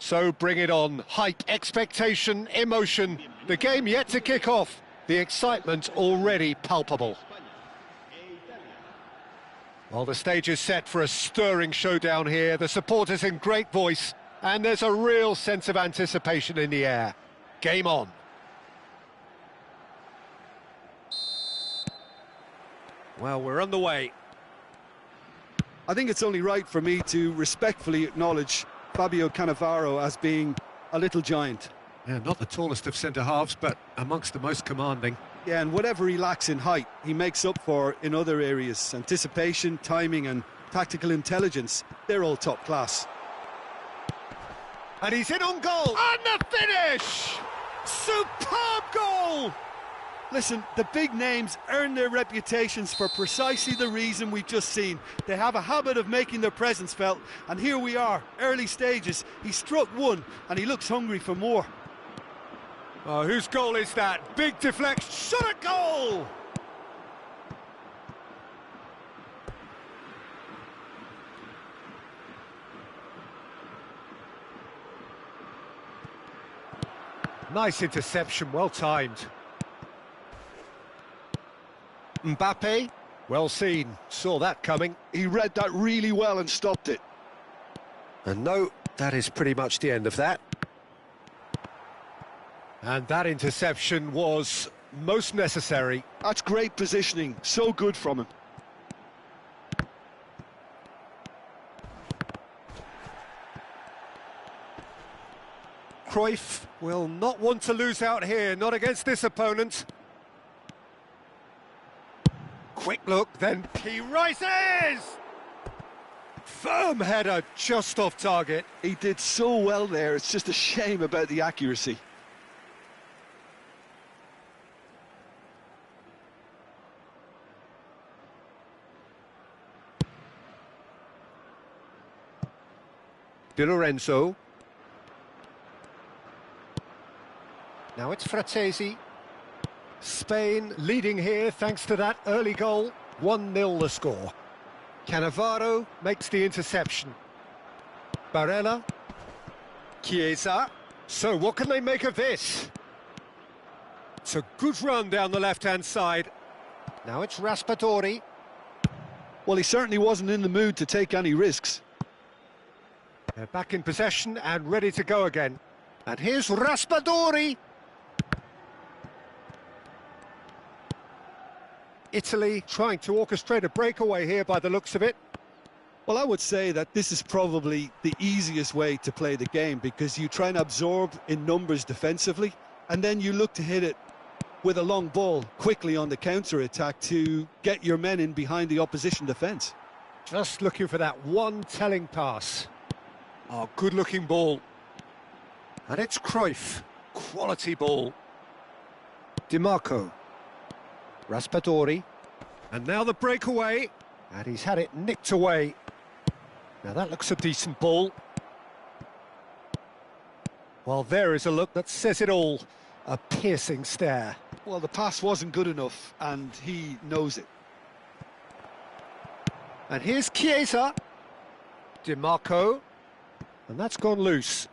So bring it on. Hype, expectation, emotion. The game yet to kick off. The excitement already palpable. Well, the stage is set for a stirring showdown here. The supporters in great voice, and there's a real sense of anticipation in the air. Game on. Well, we're on the way. I think it's only right for me to respectfully acknowledge Fabio Cannavaro as being a little giant. Yeah, not the tallest of centre-halves, but amongst the most commanding. Yeah, and whatever he lacks in height, he makes up for in other areas. Anticipation, timing and tactical intelligence, they're all top class. And he's in on goal! And the finish! Superb goal! Listen, the big names earn their reputations for precisely the reason we've just seen. They have a habit of making their presence felt, and here we are, early stages. He struck one, and he looks hungry for more. Oh, whose goal is that? Big deflection, shot at goal! Nice interception, well timed. Mbappe, well seen, saw that coming. He read that really well and stopped it. And no, that is pretty much the end of that. And that interception was most necessary. That's great positioning, so good from him. Cruyff will not want to lose out here, not against this opponent. Quick look, then he rises! Firm header, just off target. He did so well there, it's just a shame about the accuracy. Di Lorenzo. Now it's Frattesi. Spain leading here thanks to that early goal. 1-0 the score. Cannavaro makes the interception. Barella. Chiesa. So what can they make of this? It's a good run down the left-hand side. Now it's Raspadori. Well, he certainly wasn't in the mood to take any risks. They're back in possession and ready to go again. And here's Raspadori. Italy trying to orchestrate a breakaway here by the looks of it. Well, I would say that this is probably the easiest way to play the game because you try and absorb in numbers defensively and then you look to hit it with a long ball quickly on the counter-attack to get your men in behind the opposition defence. Just looking for that one telling pass. Oh, good-looking ball. And it's Cruyff. Quality ball. Di Marco. Raspadori. And now the breakaway. And he's had it nicked away. Now that looks a decent ball. Well, there is a look that says it all. A piercing stare. Well, the pass wasn't good enough, and he knows it. And here's Chiesa. Di Marco. And that's gone loose.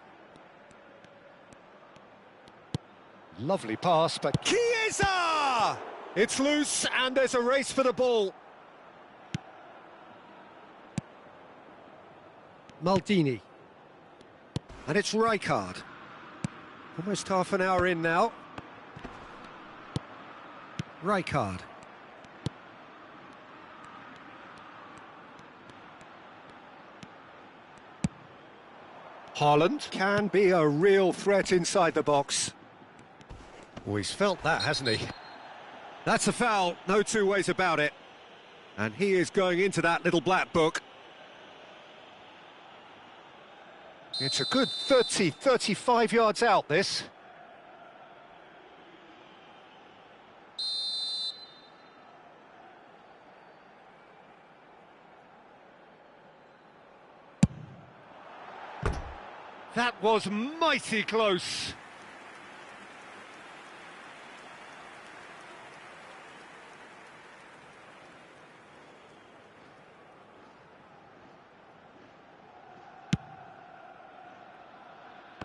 Lovely pass, but Chiesa! It's loose, and there's a race for the ball. Maldini. And it's Rijkaard. Almost half an hour in now. Rijkaard. Haaland can be a real threat inside the box. Oh, he's felt that, hasn't he? That's a foul, no two ways about it. And he is going into that little black book. It's a good 30, 35 yards out, this. That was mighty close.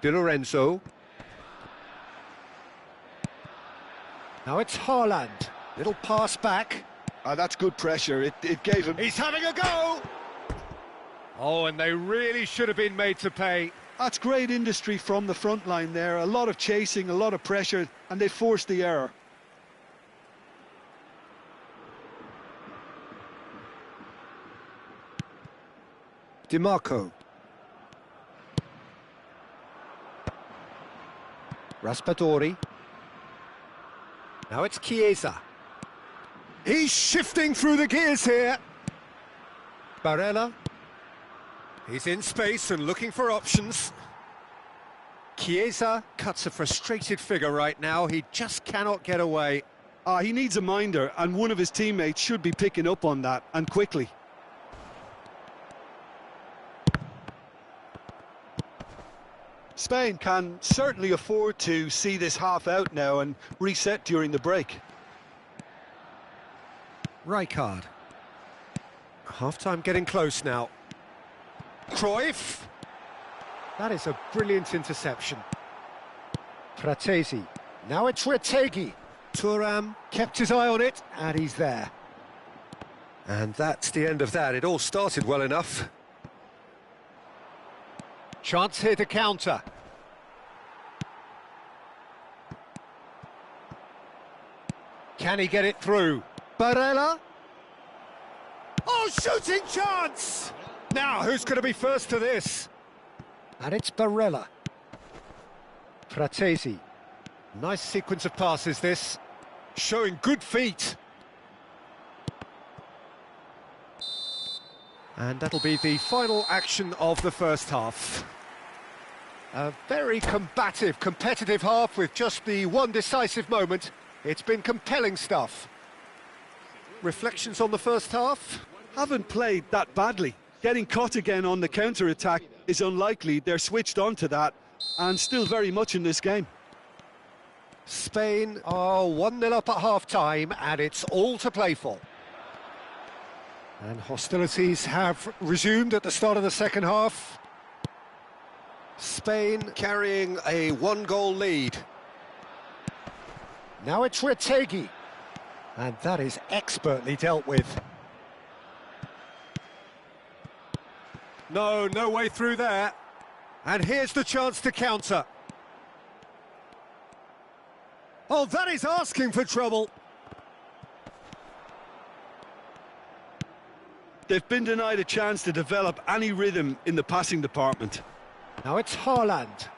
Di Lorenzo. Now it's Haaland. Little pass back. That's good pressure. It gave him... He's having a go! Oh, and they really should have been made to pay. That's great industry from the front line there. A lot of chasing, a lot of pressure, and they forced the error. DiMarco. Raspadori. Now it's Chiesa. He's shifting through the gears here. Barella. He's in space and looking for options. Chiesa cuts a frustrated figure right now. He just cannot get away. He needs a minder, and one of his teammates should be picking up on that, and quickly. Spain can certainly afford to see this half out now and reset during the break. Rijkaard. Half-time getting close now. Cruyff. That is a brilliant interception. Fratesi. Now it's Retegui. Thuram kept his eye on it, and he's there. And that's the end of that. It all started well enough. Chance here to counter. Can he get it through? Barella? Oh, shooting chance! Now, who's going to be first to this? And it's Barella. Fratesi. Nice sequence of passes, this. Showing good feet. And that'll be the final action of the first half. A very combative, competitive half with just the one decisive moment. It's been compelling stuff. Reflections on the first half? Haven't played that badly. Getting caught again on the counter-attack is unlikely. They're switched on to that and still very much in this game. Spain are 1-0 up at half-time and it's all to play for. And hostilities have resumed at the start of the second half. Spain carrying a one-goal lead. Now it's Retegui. And that is expertly dealt with. No way through there. And here's the chance to counter. Oh, that is asking for trouble. They've been denied a chance to develop any rhythm in the passing department. Now it's Haaland.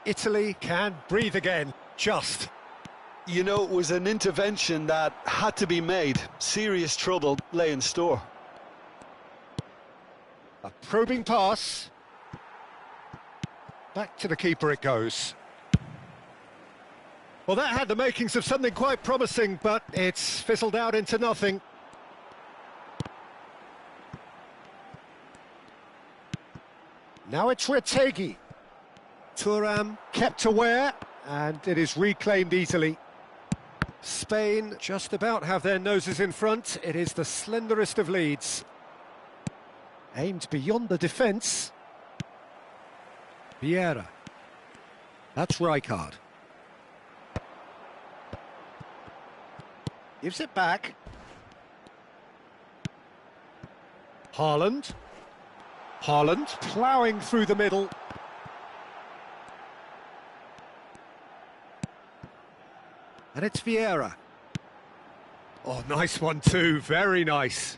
Italy can breathe again, just. You know, it was an intervention that had to be made. Serious trouble lay in store. A probing pass. Back to the keeper it goes. Well, that had the makings of something quite promising, but it's fizzled out into nothing. Now it's Retegui. Thuram kept aware, and it is reclaimed easily. Spain just about have their noses in front. It is the slenderest of leads. Aimed beyond the defence. Vieira. That's Rijkaard. Gives it back. Haaland. Haaland ploughing through the middle. And it's Vieira. Oh, nice one too, very nice.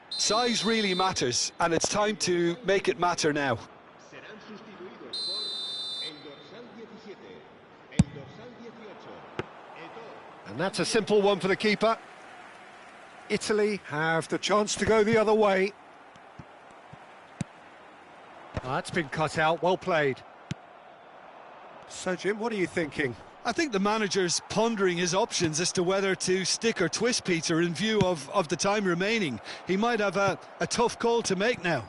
Size really matters, and it's time to make it matter now. And that's a simple one for the keeper. Italy have the chance to go the other way. Oh, that's been cut out, well played. So, Jim, what are you thinking? I think the manager's pondering his options as to whether to stick or twist, Peter, in view of the time remaining. He might have a tough call to make now.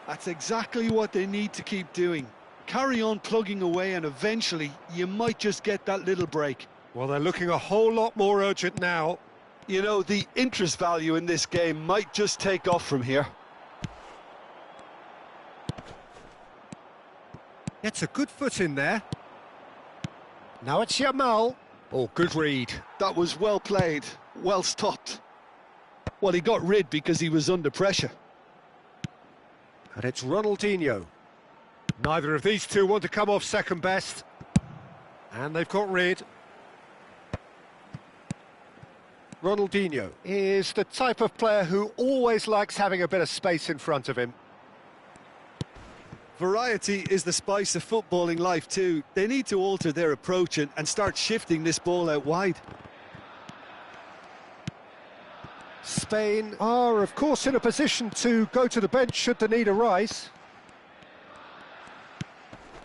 That's exactly what they need to keep doing. Carry on plugging away and eventually you might just get that little break. Well, they're looking a whole lot more urgent now. You know, the interest value in this game might just take off from here. Gets a good foot in there. Now it's Yamal. Oh, good read. That was well played, well stopped. Well, he got rid because he was under pressure. And it's Ronaldinho. Neither of these two want to come off second best. And they've got rid. Ronaldinho is the type of player who always likes having a bit of space in front of him. Variety is the spice of footballing life too. They need to alter their approach and start shifting this ball out wide. Spain are, of course, in a position to go to the bench should the need arise.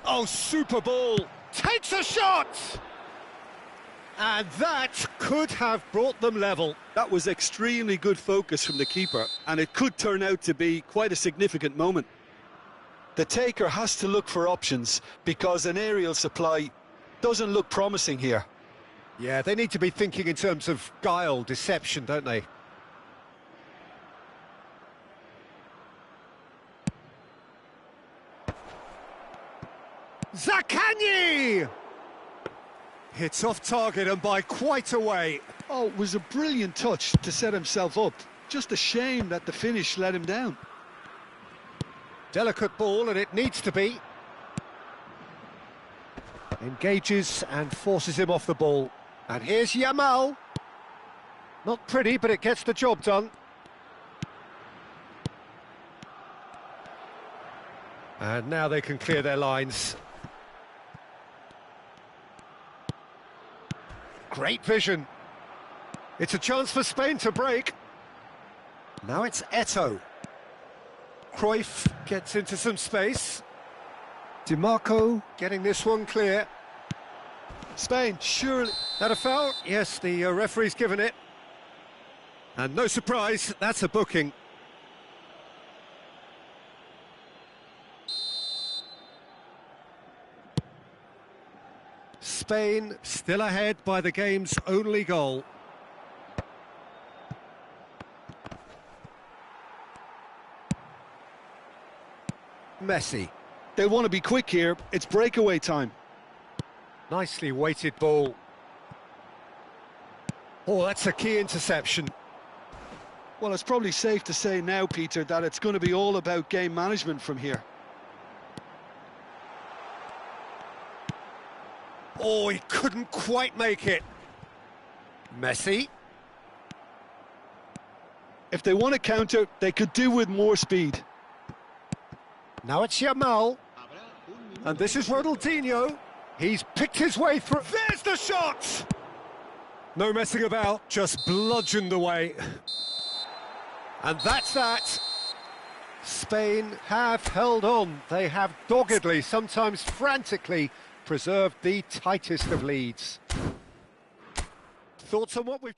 Oh, super ball! Takes a shot! And that could have brought them level. That was extremely good focus from the keeper, and it could turn out to be quite a significant moment. The taker has to look for options, because an aerial supply doesn't look promising here. Yeah, they need to be thinking in terms of guile, deception, don't they? Zaccagni! Hits off target and by quite a way. Oh, it was a brilliant touch to set himself up. Just a shame that the finish let him down. Delicate ball, and it needs to be. Engages and forces him off the ball. And here's Yamal. Not pretty, but it gets the job done. And now they can clear their lines. Great vision. It's a chance for Spain to break. Now it's Eto'o. Cruyff gets into some space. Di Marco getting this one clear. Spain, surely... That a foul? Yes, the referee's given it. And no surprise, that's a booking. Spain still ahead by the game's only goal. Messi. They want to be quick here. It's breakaway time. Nicely weighted ball. Oh, that's a key interception. Well, it's probably safe to say now, Peter, that it's going to be all about game management from here. Oh, he couldn't quite make it. Messi. If they want to counter, they could do with more speed. Now it's Yamal. And this is Ronaldinho. He's picked his way through. There's the shot! No messing about, just bludgeoned away. And that's that. Spain have held on. They have doggedly, sometimes frantically, preserved the tightest of leads. Thoughts on what we've...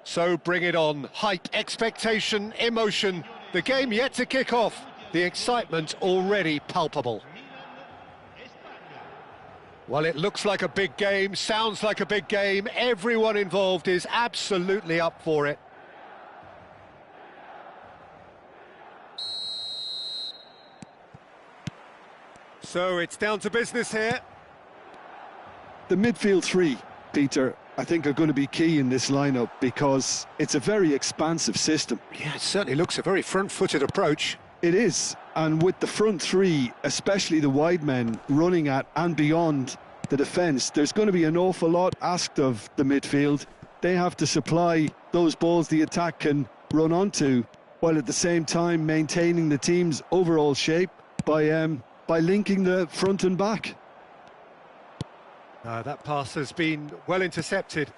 So bring it on. Hype, expectation, emotion. The game yet to kick off. The excitement already palpable. Well, it looks like a big game, sounds like a big game. Everyone involved is absolutely up for it. So it's down to business here. The midfield three, Peter, I think are going to be key in this lineup because it's a very expansive system. Yeah, it certainly looks a very front-footed approach. It is, and with the front three, especially the wide men, running at and beyond the defence, there's going to be an awful lot asked of the midfield. They have to supply those balls the attack can run onto, while at the same time maintaining the team's overall shape by linking the front and back. That pass has been well intercepted.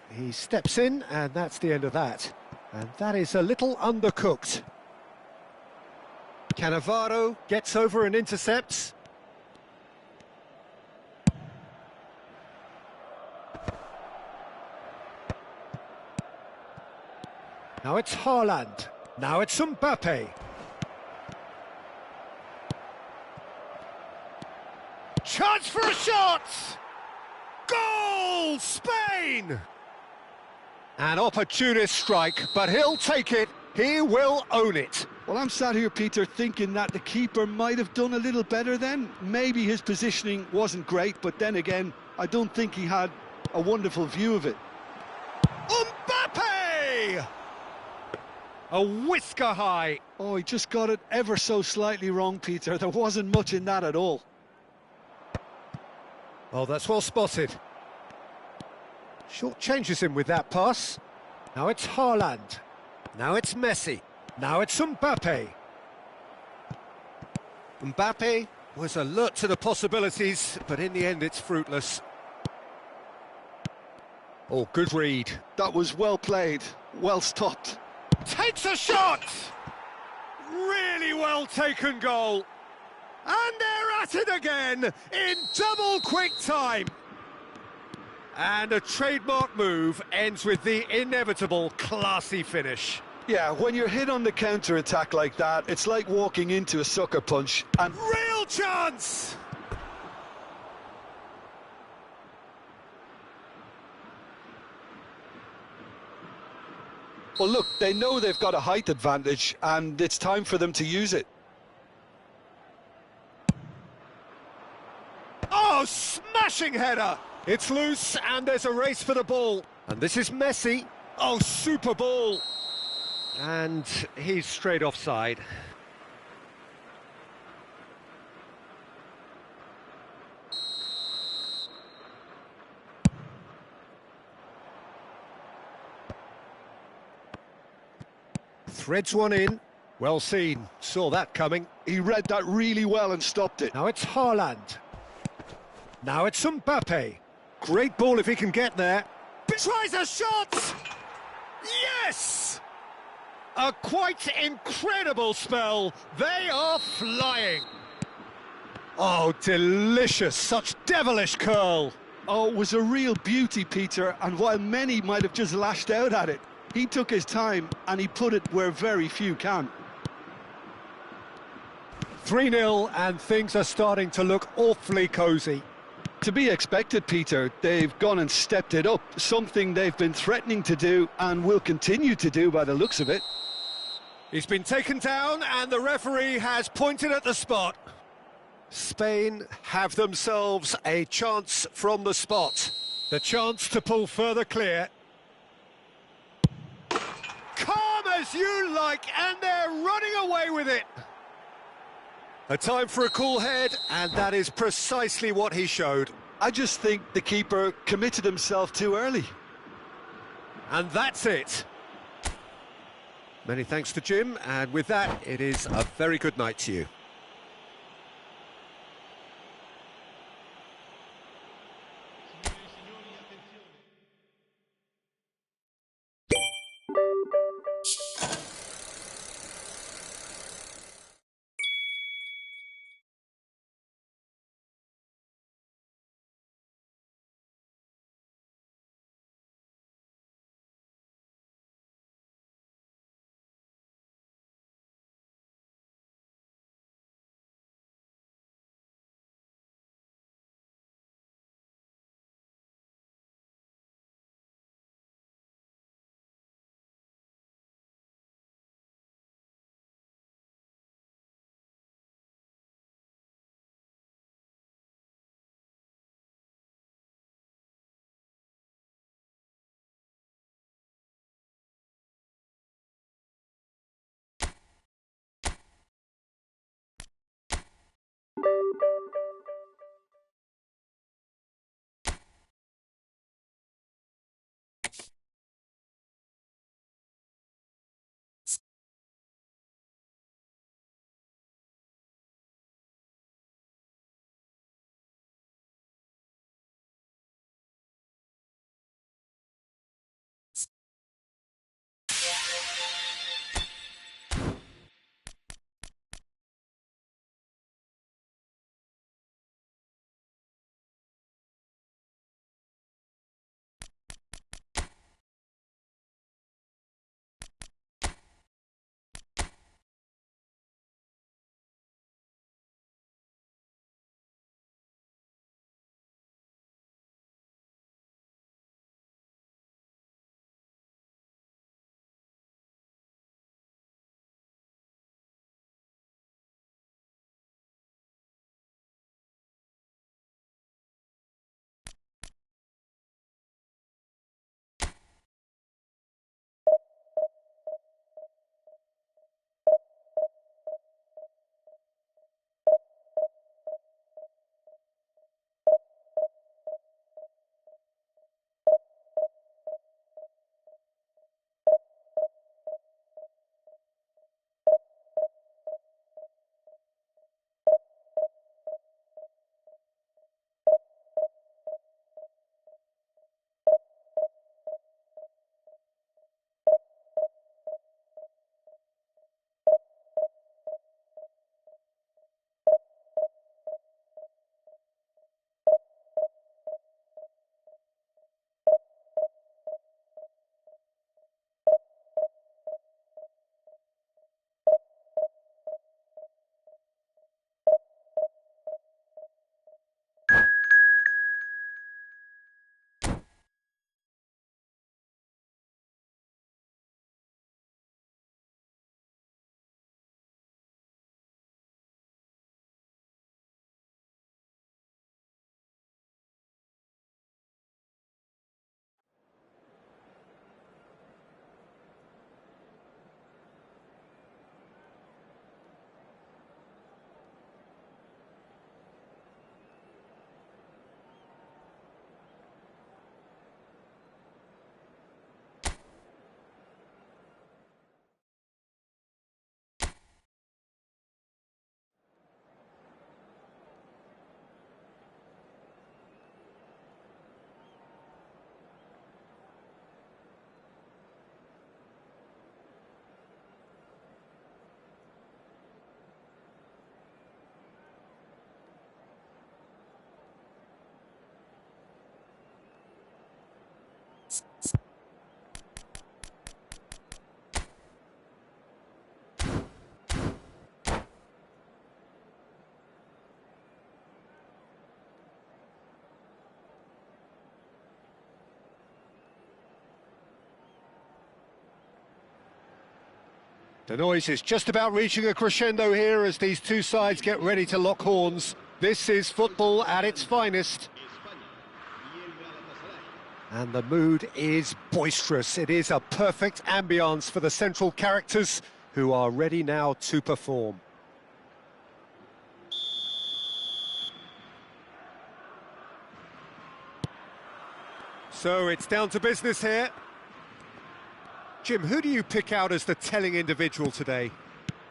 He steps in, and that's the end of that. And that is a little undercooked. Cannavaro gets over and intercepts. Now it's Haaland. Now it's Mbappe. Chance for a shot! Goal! Spain! An opportunist strike, but he'll take it. He will own it. Well, I'm sat here, Peter, thinking that the keeper might have done a little better then. Maybe his positioning wasn't great, but then again, I don't think he had a wonderful view of it. Mbappe! A whisker high. Oh, he just got it ever so slightly wrong, Peter. There wasn't much in that at all. Oh, that's well spotted. Short changes him with that pass. Now it's Haaland. Now it's Messi. Now it's Mbappe. Mbappe was alert to the possibilities, but in the end it's fruitless. Oh, good read. That was well played, well stopped. Takes a shot! Really well taken goal. And they're at it again in double quick time. And a trademark move ends with the inevitable classy finish. Yeah, when you're hit on the counter-attack like that, it's like walking into a sucker punch. And real chance! Well, look, they know they've got a height advantage, and it's time for them to use it. Oh, smashing header! It's loose, and there's a race for the ball. And this is Messi. Oh, super ball! And he's straight offside. Threads one in. Well seen. Saw that coming. He read that really well and stopped it. Now it's Haaland. Now it's Mbappe. Great ball if he can get there. Tries a shot! Yes! A quite incredible spell. They are flying. Oh, delicious. Such devilish curl. Oh, it was a real beauty, Peter, and while many might have just lashed out at it, he took his time and he put it where very few can. 3-0 and things are starting to look awfully cosy. To be expected, Peter. They've gone and stepped it up, something they've been threatening to do and will continue to do by the looks of it. He's been taken down and the referee has pointed at the spot. Spain have themselves a chance from the spot. The chance to pull further clear. Calm as you like, and they're running away with it. A time for a cool head, and that is precisely what he showed. I just think the keeper committed himself too early. And that's it. Many thanks to Jim, and with that, it is a very good night to you. The noise is just about reaching a crescendo here as these two sides get ready to lock horns. This is football at its finest. And the mood is boisterous. It is a perfect ambience for the central characters who are ready now to perform. So it's down to business here. Jim, who do you pick out as the telling individual today?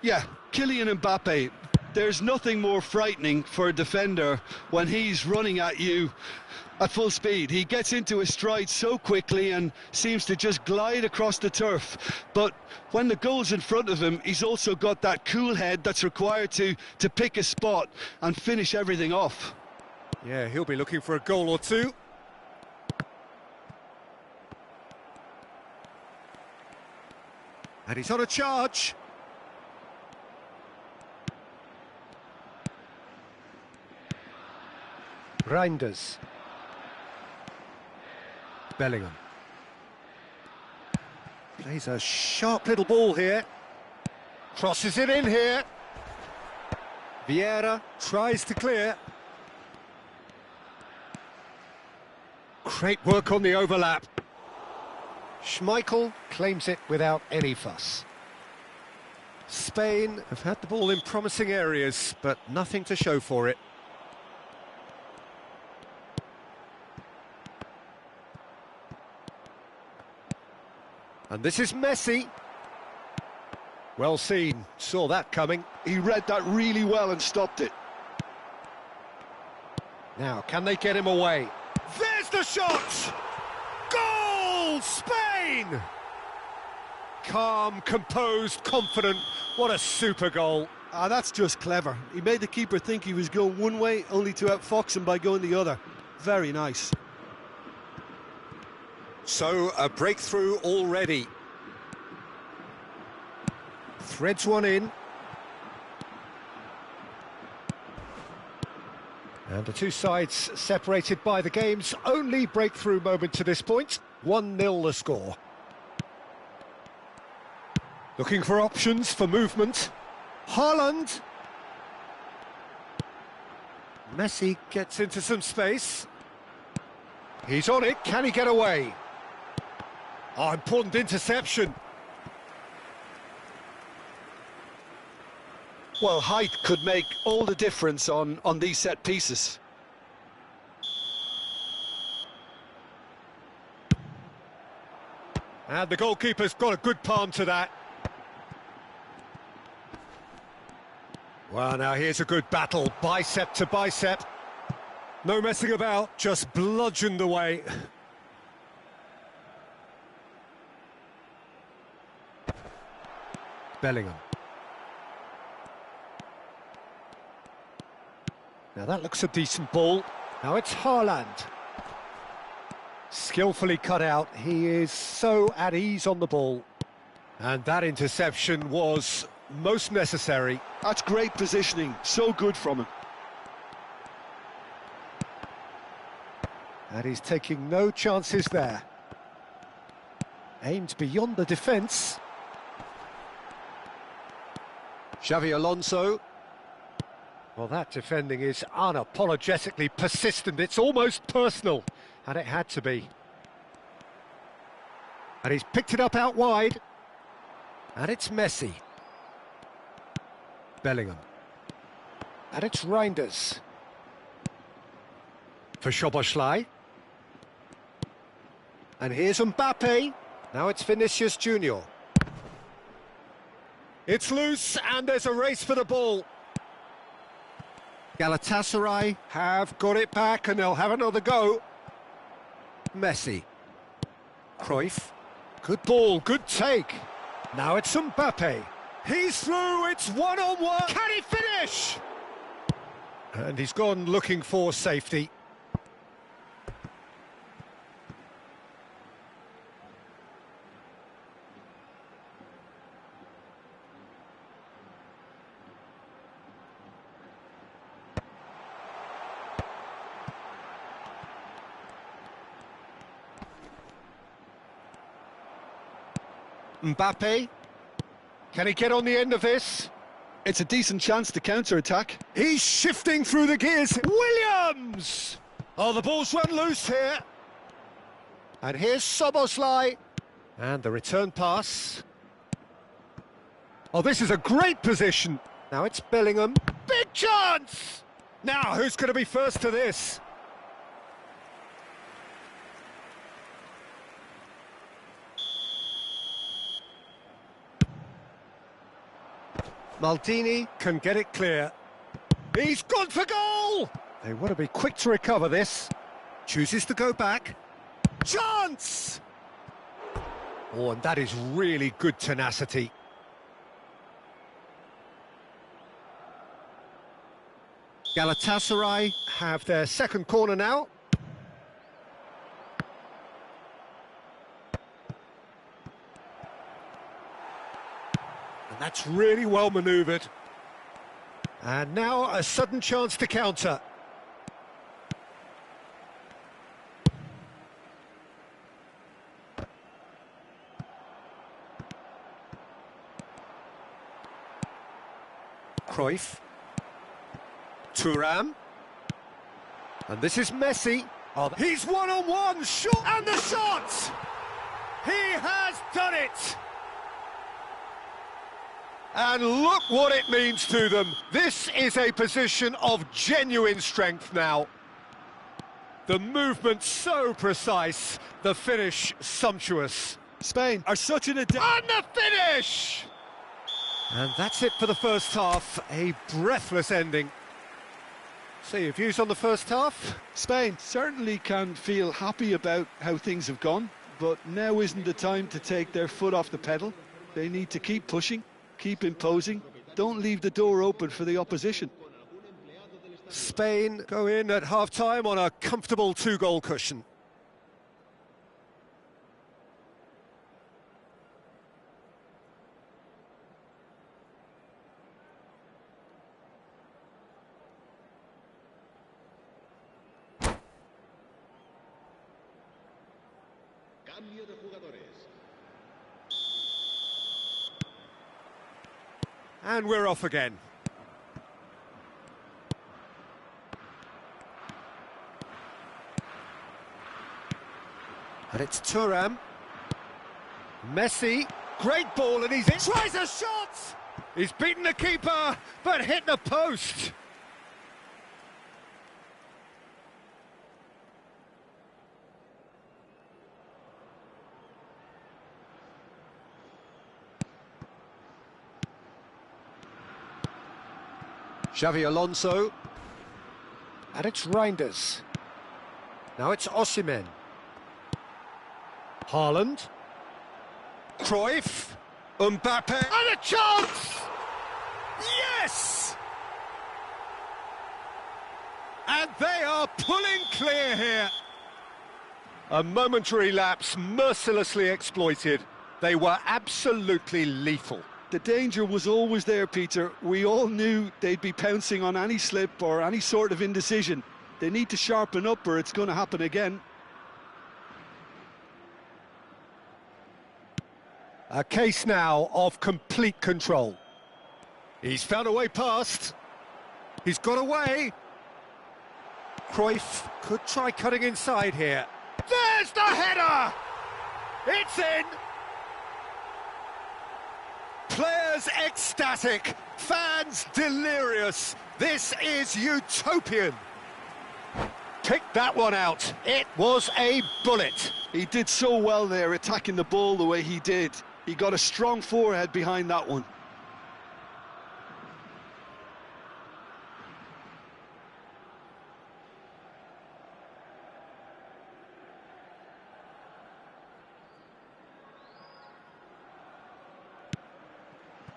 Yeah, Kylian Mbappe. There's nothing more frightening for a defender when he's running at you at full speed. He gets into his stride so quickly and seems to just glide across the turf. But when the goal's in front of him, he's also got that cool head that's required to pick a spot and finish everything off. Yeah, he'll be looking for a goal or two. And he's on a charge. Reinders. Bellingham. Plays a sharp little ball here. Crosses it in here. Vieira tries to clear. Great work on the overlap. Schmeichel claims it without any fuss. Spain have had the ball in promising areas, but nothing to show for it. And this is Messi. Well seen, saw that coming. He read that really well and stopped it. Now, can they get him away? There's the shot! Goal, Spain! Calm, composed, confident. What a super goal. Ah, that's just clever. He made the keeper think he was going one way, only to outfox him by going the other. Very nice. So, a breakthrough already. Threads one in. And the two sides separated by the game's only breakthrough moment to this point. 1-0 the score. Looking for options for movement. Haaland. Messi gets into some space. He's on it, can he get away? Oh, important interception. Well, height could make all the difference on these set pieces. And the goalkeeper's got a good palm to that. Well, now here's a good battle, bicep to bicep. No messing about, just bludgeoned away. Bellingham. Now that looks a decent ball. Now it's Haaland. Skillfully cut out. He is so at ease on the ball. And that interception was most necessary. That's great positioning. So good from him. And he's taking no chances there. Aimed beyond the defence. Xavi Alonso. Well, that defending is unapologetically persistent. It's almost personal, and it had to be. And he's picked it up out wide. And it's Messi. Bellingham. And it's Reinders. For Szoboszlai. And here's Mbappe. Now it's Vinicius Junior. It's loose, and there's a race for the ball. Galatasaray have got it back, and they'll have another go. Messi. Cruyff. Good ball, good take. Now it's Mbappe. He's through, it's one-on-one. Can he finish? And he's gone looking for safety. Mbappe, can he get on the end of this? It's a decent chance to counter-attack. He's shifting through the gears. Williams! Oh, the ball's run loose here. And here's Szoboszlai. And the return pass. Oh, this is a great position. Now it's Bellingham. Big chance! Now, who's going to be first to this? Maldini can get it clear. He's gone for goal! They want to be quick to recover this. Chooses to go back. Chance! Oh, and that is really good tenacity. Galatasaray have their second corner now. And that's really well manoeuvred. And now a sudden chance to counter. Cruyff. Thuram. And this is Messi. Oh, he's one-on-one, shot, and the shot! He has done it! And look what it means to them. This is a position of genuine strength now. The movement so precise, the finish sumptuous. Spain are such an adept. And the finish! And that's it for the first half, a breathless ending. So your views on the first half? Spain certainly can feel happy about how things have gone, but now isn't the time to take their foot off the pedal. They need to keep pushing, keep imposing, don't leave the door open for the opposition. Spain go in at half-time on a comfortable 2-goal cushion. And we're off again. And it's Thuram. Messi, great ball, and he's in. Tries a shot! He's beaten the keeper, but hit the post. Xavi Alonso. And it's Reinders. Now it's Osimhen. Haaland. Cruyff. Mbappe. And a chance! Yes! And they are pulling clear here. A momentary lapse mercilessly exploited. They were absolutely lethal. The danger was always there, Peter. We all knew they'd be pouncing on any slip or any sort of indecision. They need to sharpen up or it's going to happen again. A case now of complete control. He's found a way past. He's got away. Cruyff could try cutting inside here. There's the header! It's in! Players ecstatic, fans delirious. This is utopian. Pick that one out. It was a bullet. He did so well there, attacking the ball the way he did. He got a strong forehead behind that one.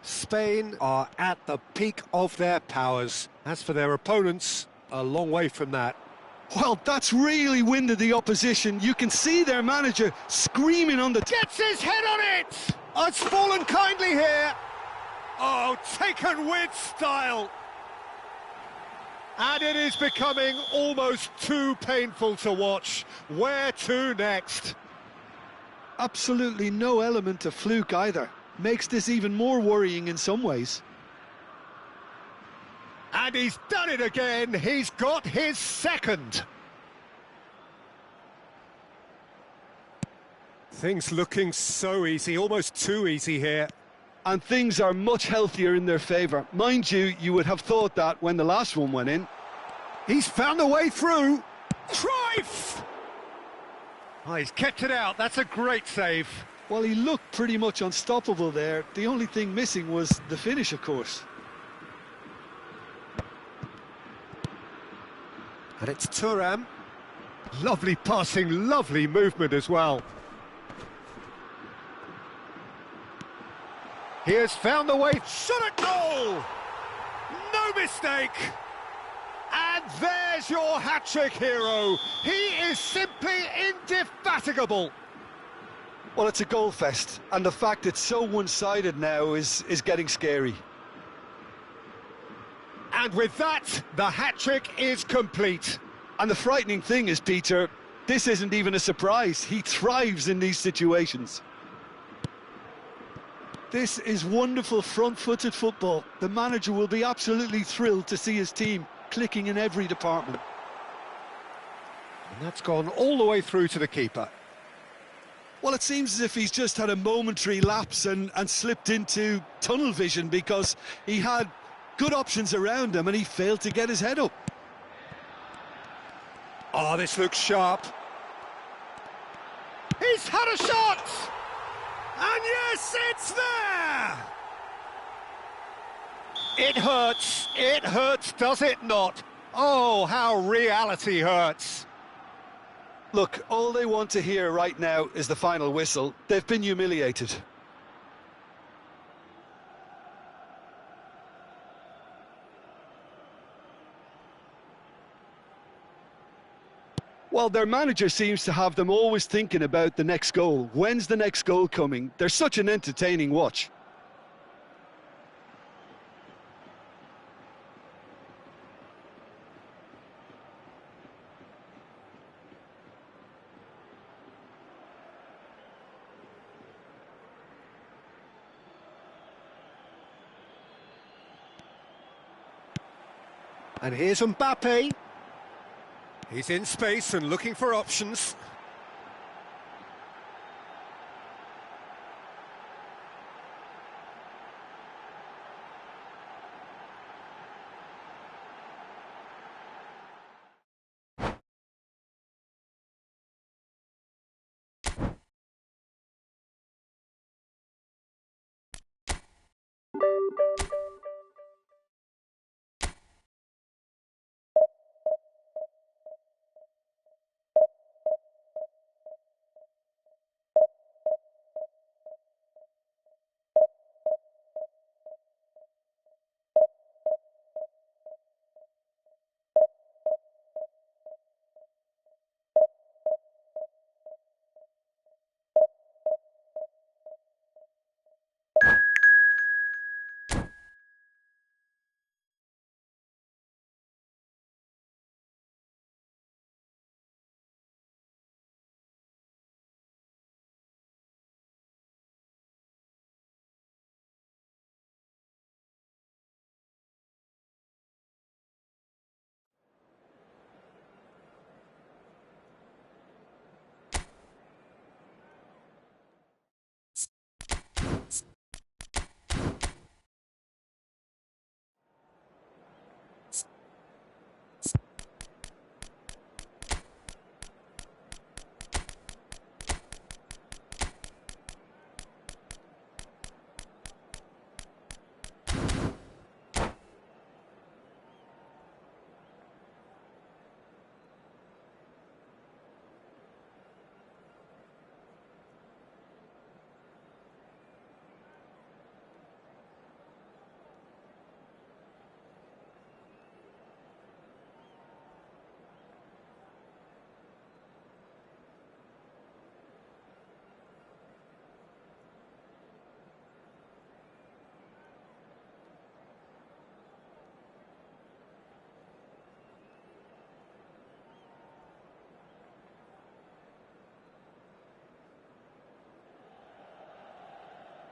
Spain are at the peak of their powers. As for their opponents, a long way from that. Well, that's really winded the opposition. You can see their manager screaming on the... Gets his head on it! Oh, it's fallen kindly here. Oh, taken with style. And it is becoming almost too painful to watch. Where to next? Absolutely no element of fluke either. Makes this even more worrying in some ways. And he's done it again. He's got his second. Things looking so easy, almost too easy here. And things are much healthier in their favour. Mind you, you would have thought that when the last one went in. He's found a way through. Cruyff! Oh, he's kept it out. That's a great save. Well, he looked pretty much unstoppable there. The only thing missing was the finish, of course. And it's Thuram. Lovely passing, lovely movement as well. He has found the way. Shot at goal! No mistake! And there's your hat-trick hero. He is simply indefatigable. Well, it's a goal fest, and the fact it's so one-sided now is getting scary. And with that, the hat-trick is complete. And the frightening thing is, Peter, this isn't even a surprise. He thrives in these situations. This is wonderful front-footed football. The manager will be absolutely thrilled to see his team clicking in every department. And that's gone all the way through to the keeper. Well, it seems as if he's just had a momentary lapse and slipped into tunnel vision, because he had good options around him and he failed to get his head up. Oh, this looks sharp. He's had a shot! And yes, it's there! It hurts, does it not? Oh, how reality hurts. Look, all they want to hear right now is the final whistle. They've been humiliated. Well, their manager seems to have them always thinking about the next goal. When's the next goal coming? They're such an entertaining watch. And here's Mbappe. He's in space and looking for options.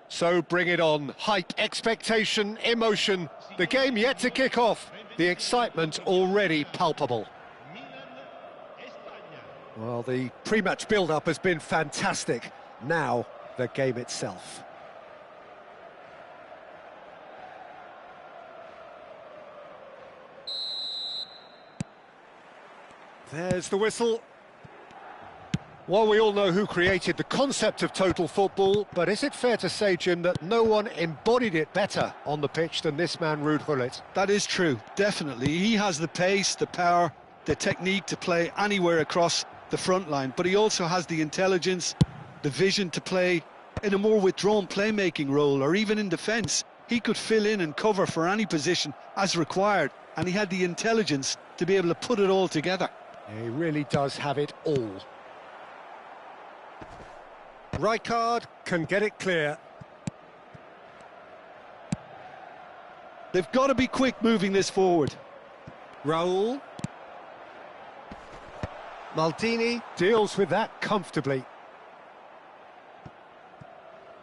So bring it on. Hype, expectation, emotion. The game yet to kick off. The excitement already palpable. Well, the pre-match build-up has been fantastic. Now, the game itself. There's the whistle. Well, we all know who created the concept of total football, but is it fair to say, Jim, that no one embodied it better on the pitch than this man, Ruud Gullit? That is true, definitely. He has the pace, the power, the technique to play anywhere across the front line, but he also has the intelligence, the vision to play in a more withdrawn playmaking role, or even in defence. He could fill in and cover for any position as required, and he had the intelligence to be able to put it all together. He really does have it all. Rijkaard can get it clear. They've got to be quick moving this forward. Raul. Maldini deals with that comfortably.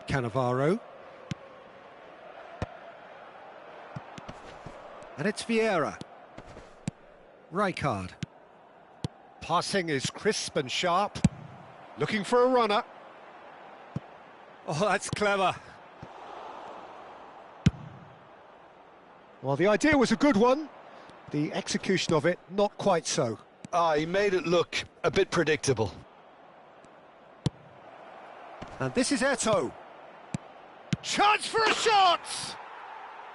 Cannavaro. And it's Vieira. Rijkaard. Passing is crisp and sharp. Looking for a runner. Oh, that's clever. Well, the idea was a good one. The execution of it, not quite so. He made it look a bit predictable. And this is Eto'o. Chance for a shot!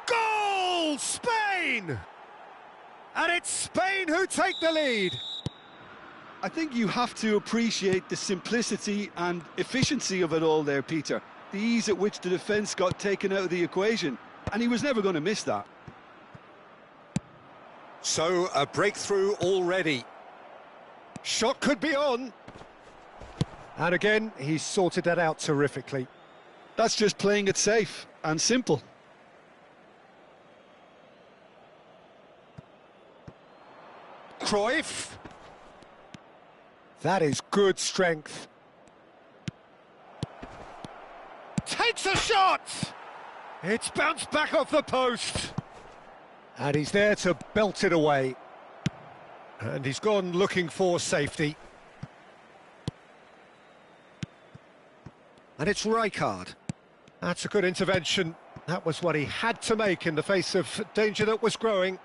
Goal! Spain! And it's Spain who take the lead. I think you have to appreciate the simplicity and efficiency of it all there, Peter. The ease at which the defence got taken out of the equation, and he was never going to miss that. So, a breakthrough already. Shot could be on. And again, he's sorted that out terrifically. That's just playing it safe and simple. Cruyff. That is good strength. Takes a shot! It's bounced back off the post. And he's there to belt it away. And he's gone looking for safety. And it's Rijkaard. That's a good intervention. That was what he had to make in the face of danger that was growing.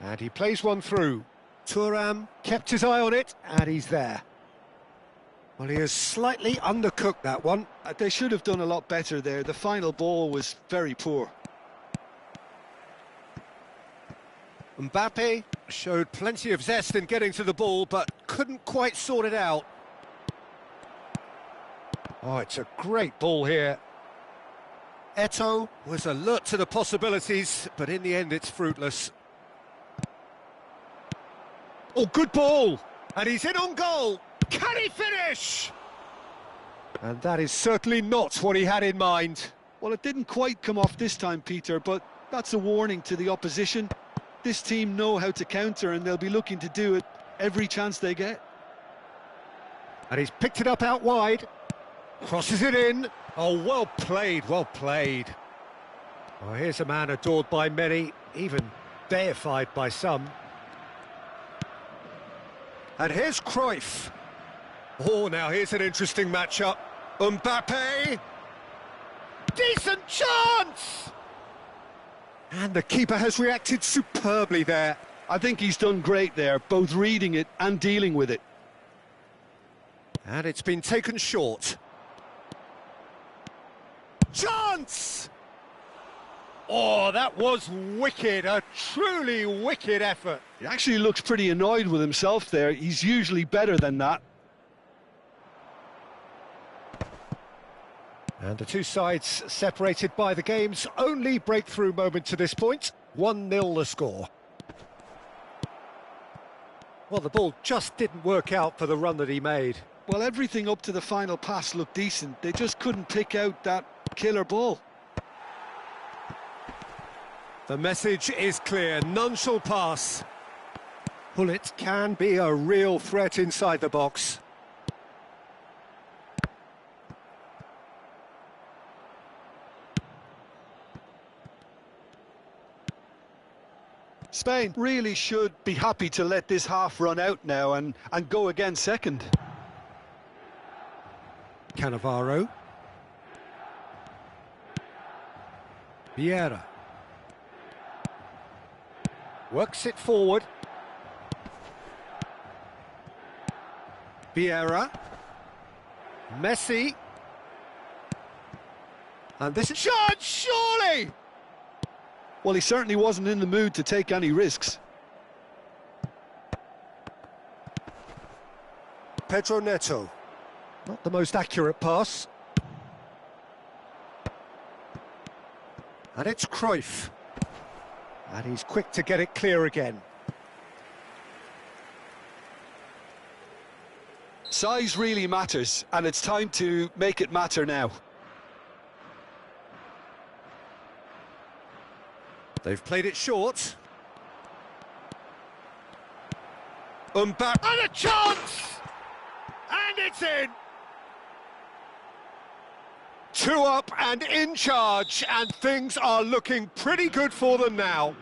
And he plays one through. Thuram kept his eye on it, and he's there. Well, he has slightly undercooked that one. They should have done a lot better there. The final ball was very poor. Mbappe showed plenty of zest in getting to the ball, but couldn't quite sort it out. Oh, it's a great ball here. Eto'o was alert to the possibilities, but in the end it's fruitless. Oh, good ball! And he's in on goal! Can he finish? And that is certainly not what he had in mind. Well, it didn't quite come off this time, Peter, but that's a warning to the opposition. This team know how to counter, and they'll be looking to do it every chance they get. And he's picked it up out wide. Crosses it in. Oh, well played, well played. Oh, here's a man adored by many, even deified by some. And here's Cruyff. Oh, now here's an interesting matchup. Mbappe. Decent chance! And the keeper has reacted superbly there. I think he's done great there, both reading it and dealing with it. And it's been taken short. Chance! Oh, that was wicked, a truly wicked effort. He actually looks pretty annoyed with himself there. He's usually better than that. And the two sides separated by the game's only breakthrough moment to this point. 1-0 the score. Well, the ball just didn't work out for the run that he made. Well, everything up to the final pass looked decent. They just couldn't pick out that killer ball. The message is clear, none shall pass. Bullet can be a real threat inside the box. Spain really should be happy to let this half run out now and go again second. Cannavaro. Vieira. Works it forward. Vieira. Messi. And this is shot, surely! Well, he certainly wasn't in the mood to take any risks. Pedro Neto. Not the most accurate pass. And it's Cruyff. And he's quick to get it clear again. Size really matters, and it's time to make it matter now. They've played it short. Mbappe, and a chance! And it's in! 2 up and in charge, and things are looking pretty good for them now.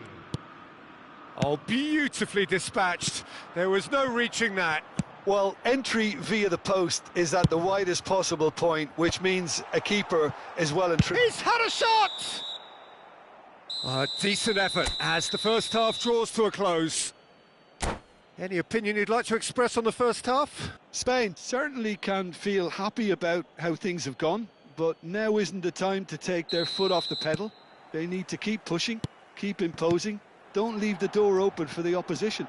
Oh, beautifully dispatched. There was no reaching that. Well, entry via the post is at the widest possible point, which means a keeper is well and truly... He's had a shot! A decent effort as the first half draws to a close. Any opinion you'd like to express on the first half? Spain certainly can feel happy about how things have gone, but now isn't the time to take their foot off the pedal. They need to keep pushing, keep imposing, don't leave the door open for the opposition.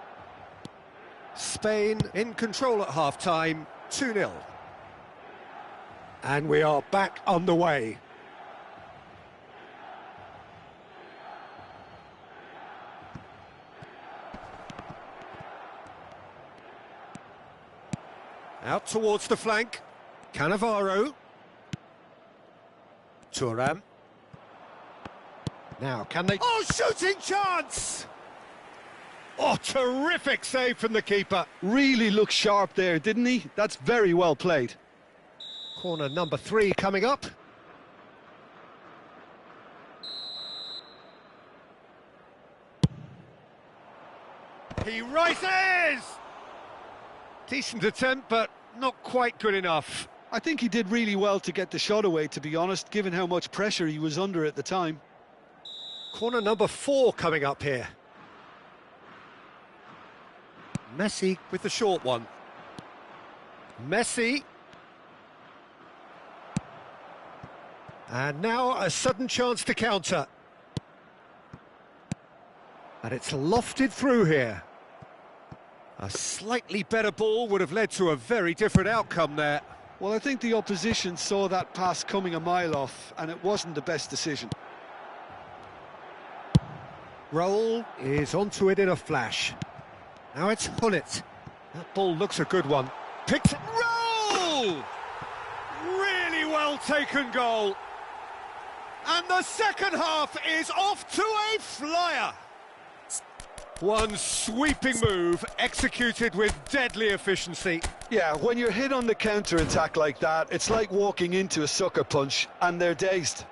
Spain in control at half-time, 2-0. And we are back on the way. Out towards the flank. Cannavaro. Thuram. Now, can they... Oh, shooting chance! Oh, terrific save from the keeper. Really looked sharp there, didn't he? That's very well played. Corner number 3 coming up. He rises! Decent attempt, but not quite good enough. I think he did really well to get the shot away, to be honest, given how much pressure he was under at the time. Corner number 4 coming up here. Messi with the short one. Messi. And now a sudden chance to counter. And it's lofted through here. A slightly better ball would have led to a very different outcome there. Well, I think the opposition saw that pass coming a mile off, and it wasn't the best decision. Raul is onto it in a flash. Now it's Hullet. That ball looks a good one. Picked... Raul! Really well taken goal. And the second half is off to a flyer. One sweeping move, executed with deadly efficiency. Yeah, when you're hit on the counter-attack like that, it's like walking into a sucker punch, and they're dazed.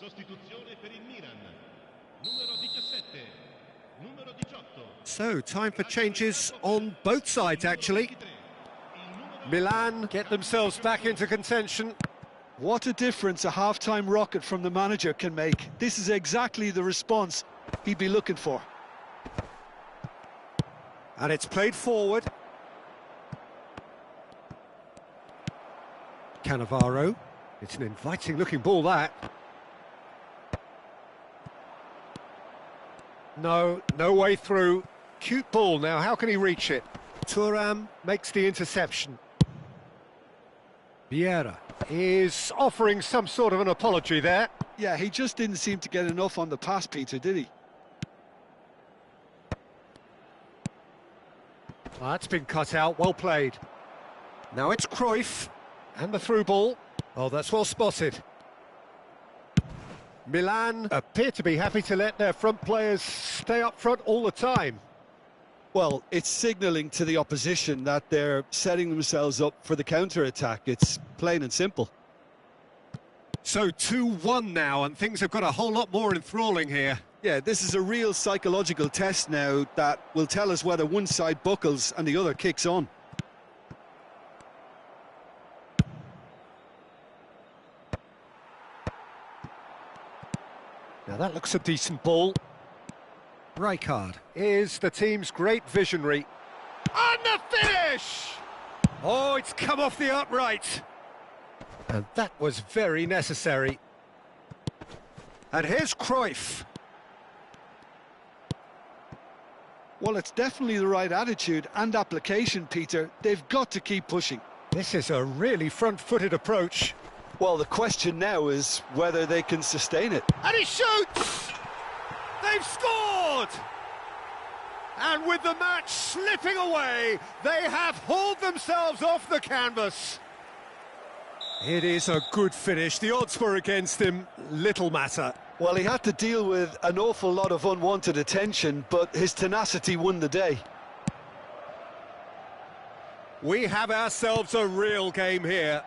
Sostituzione per il Milan. Numero 17. Numero 18. So, time for changes on both sides, actually. Milan get themselves back into contention. What a difference a half-time rocket from the manager can make. This is exactly the response he'd be looking for. And it's played forward. Cannavaro. It's an inviting-looking ball, that. No way through. Cute ball now, how can he reach it? Thuram makes the interception. Vieira is offering some sort of an apology there. Yeah, he just didn't seem to get enough on the pass, Peter, did he? Well, that's been cut out, well played. Now it's Cruyff, and the through ball. Oh, that's well spotted. Milan appear to be happy to let their front players stay up front all the time. Well, it's signalling to the opposition that they're setting themselves up for the counter-attack. It's plain and simple. So 2-1 now, and things have got a whole lot more enthralling here. Yeah, this is a real psychological test now that will tell us whether one side buckles and the other kicks on. Now that looks a decent ball. Rijkaard is the team's great visionary. And the finish! Oh, it's come off the upright. And that was very necessary. And here's Cruyff. Well, it's definitely the right attitude and application, Peter. They've got to keep pushing. This is a really front-footed approach. Well, the question now is whether they can sustain it. And he shoots! They've scored! And with the match slipping away, they have hauled themselves off the canvas. It is a good finish. The odds were against him. Little matter. Well, he had to deal with an awful lot of unwanted attention, but his tenacity won the day. We have ourselves a real game here.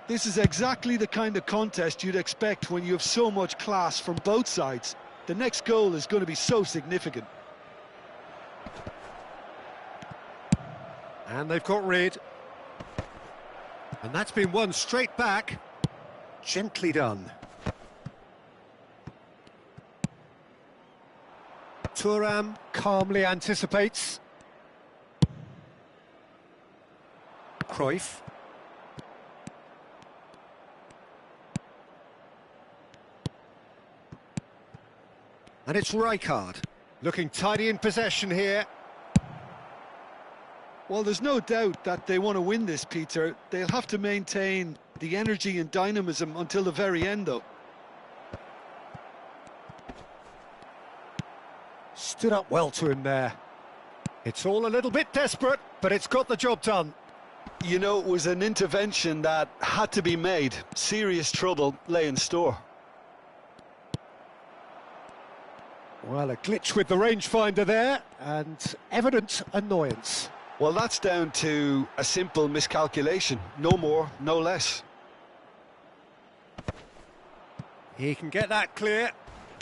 This is exactly the kind of contest you'd expect when you have so much class from both sides. The next goal is going to be so significant. And they've got rid. And that's been won straight back. Gently done. Thuram calmly anticipates. Cruyff. And it's Rijkaard, looking tidy in possession here. Well, there's no doubt that they want to win this, Peter. They'll have to maintain the energy and dynamism until the very end, though. Stood up well to him there. It's all a little bit desperate, but it's got the job done. You know, it was an intervention that had to be made. Serious trouble lay in store. Well, a glitch with the rangefinder there, and evident annoyance. Well, that's down to a simple miscalculation. No more, no less. He can get that clear.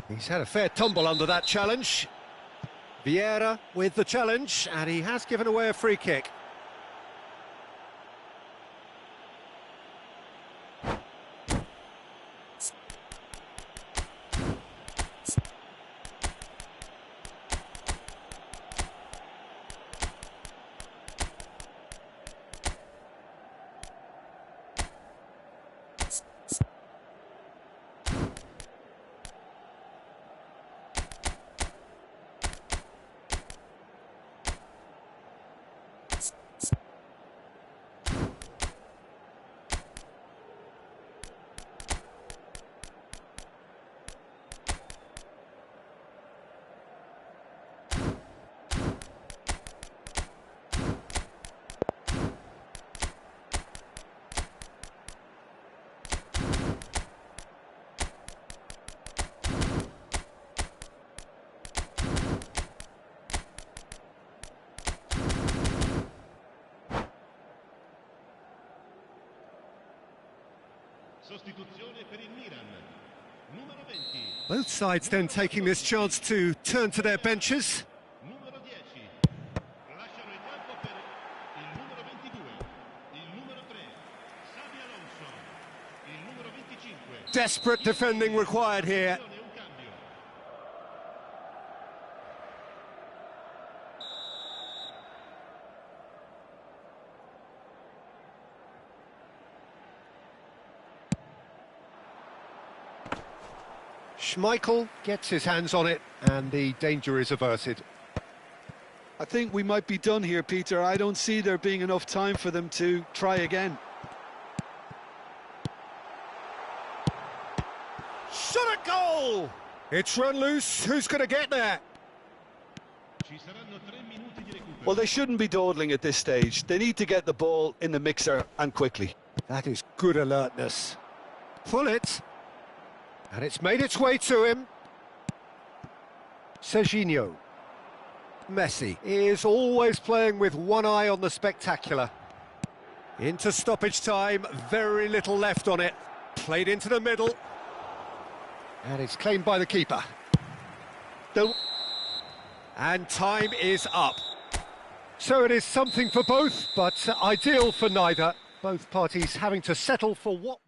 He's had a fair tumble under that challenge. Vieira with the challenge, and he has given away a free kick. Sostituzione per il Milan. Numero 20. Both sides then taking this chance to turn to their benches. Numero 10. Lasciano il campo per il numero 22. Il numero 3. Xabi Alonso. Il numero 25. Desperate defending required here. Un cambio. Schmeichel gets his hands on it, and the danger is averted. I think we might be done here, Peter. I don't see there being enough time for them to try again. Shot at goal! It's run loose. Who's going to get there? Ci saranno 3 minuti di recupero. Well, they shouldn't be dawdling at this stage. They need to get the ball in the mixer and quickly. That is good alertness. Pull it. And it's made its way to him. Serginho. Messi is always playing with one eye on the spectacular. Into stoppage time, very little left on it. Played into the middle. And it's claimed by the keeper. And time is up. So it is something for both, but ideal for neither. Both parties having to settle for what...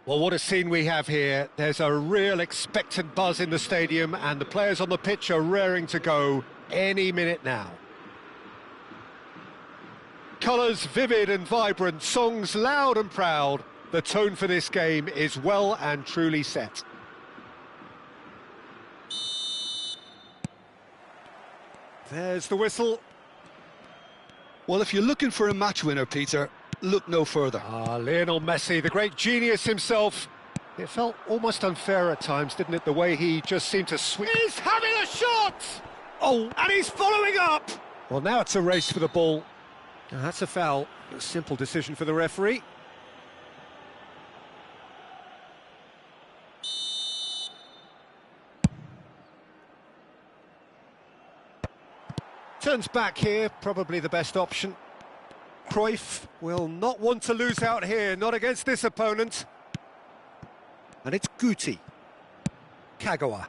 Well, what a scene we have here. There's a real expectant buzz in the stadium and the players on the pitch are raring to go any minute now. Colours vivid and vibrant, songs loud and proud. The tone for this game is well and truly set. There's the whistle. Well, if you're looking for a match winner, Peter, look no further. Lionel Messi, the great genius himself. It felt almost unfair at times, didn't it? The way he just seemed to swing. He's having a shot! Oh, and he's following up! Well, now it's a race for the ball. Now, that's a foul. A simple decision for the referee. Turns back here, probably the best option. Cruyff will not want to lose out here, not against this opponent. And it's Guti. Kagawa.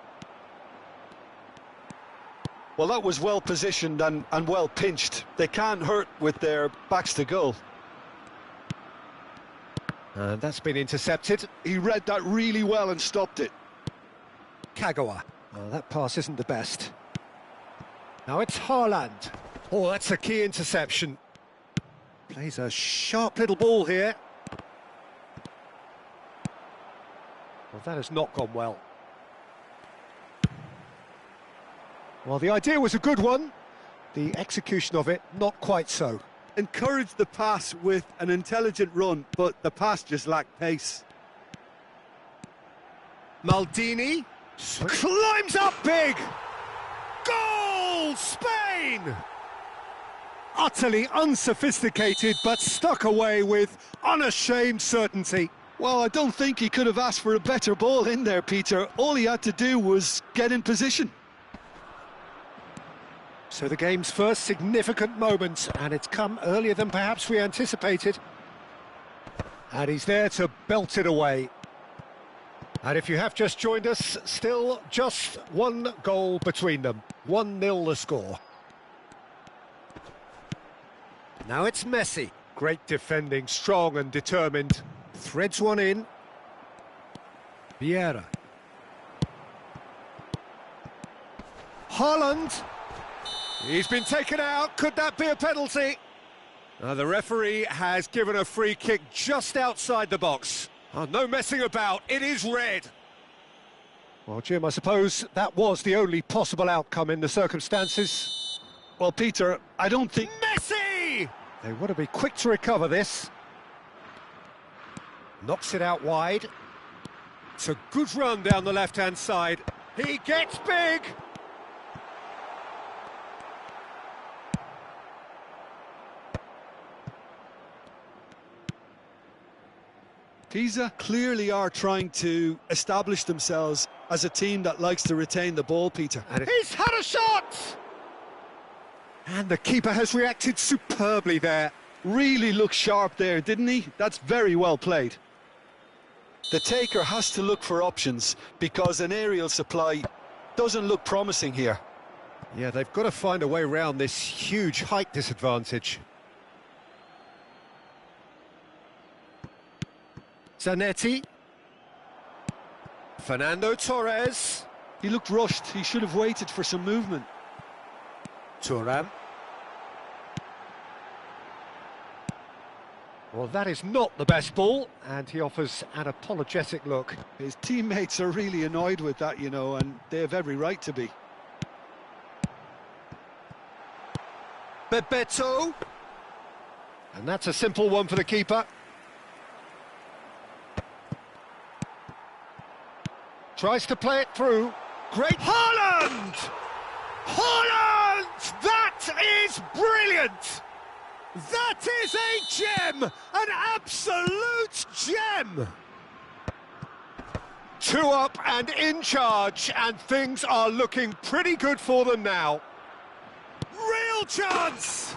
Well, that was well positioned and well pinched. They can't hurt with their backs to goal. And that's been intercepted. He read that really well and stopped it. Kagawa. Well, that pass isn't the best. Now it's Haaland. Oh, that's a key interception. Plays a sharp little ball here. Well, that has not gone well. Well, the idea was a good one. The execution of it, not quite so. Encouraged the pass with an intelligent run, but the pass just lacked pace. Maldini climbs up big. Goal, Spain! Utterly unsophisticated, but stuck away with unashamed certainty. Well, I don't think he could have asked for a better ball in there, Peter. All he had to do was get in position. So the game's first significant moment, and it's come earlier than perhaps we anticipated. And he's there to belt it away. And if you have just joined us, still just one goal between them. 1-0 the score. Now it's Messi. Great defending, strong and determined. Threads one in. Vieira. Haaland. He's been taken out. Could that be a penalty? The referee has given a free kick just outside the box. Oh, no messing about. It is red. Well, Jim, I suppose that was the only possible outcome in the circumstances. Well, Peter, I don't think... Messi! They want to be quick to recover this. Knocks it out wide. It's a good run down the left-hand side. He gets big! Pisa clearly are trying to establish themselves as a team that likes to retain the ball, Peter. And he's had a shot! And the keeper has reacted superbly there. Really looked sharp there, didn't he? That's very well played. The taker has to look for options because an aerial supply doesn't look promising here. Yeah, they've got to find a way around this huge height disadvantage. Zanetti. Fernando Torres. He looked rushed. He should have waited for some movement. Thuram. Well, that is not the best ball, and he offers an apologetic look. His teammates are really annoyed with that, you know, and they have every right to be. Bebeto. And that's a simple one for the keeper. Tries to play it through. Great. Haaland! Haaland! That is brilliant! That is a gem! An absolute gem! Two up and in charge, and things are looking pretty good for them now. Real chance!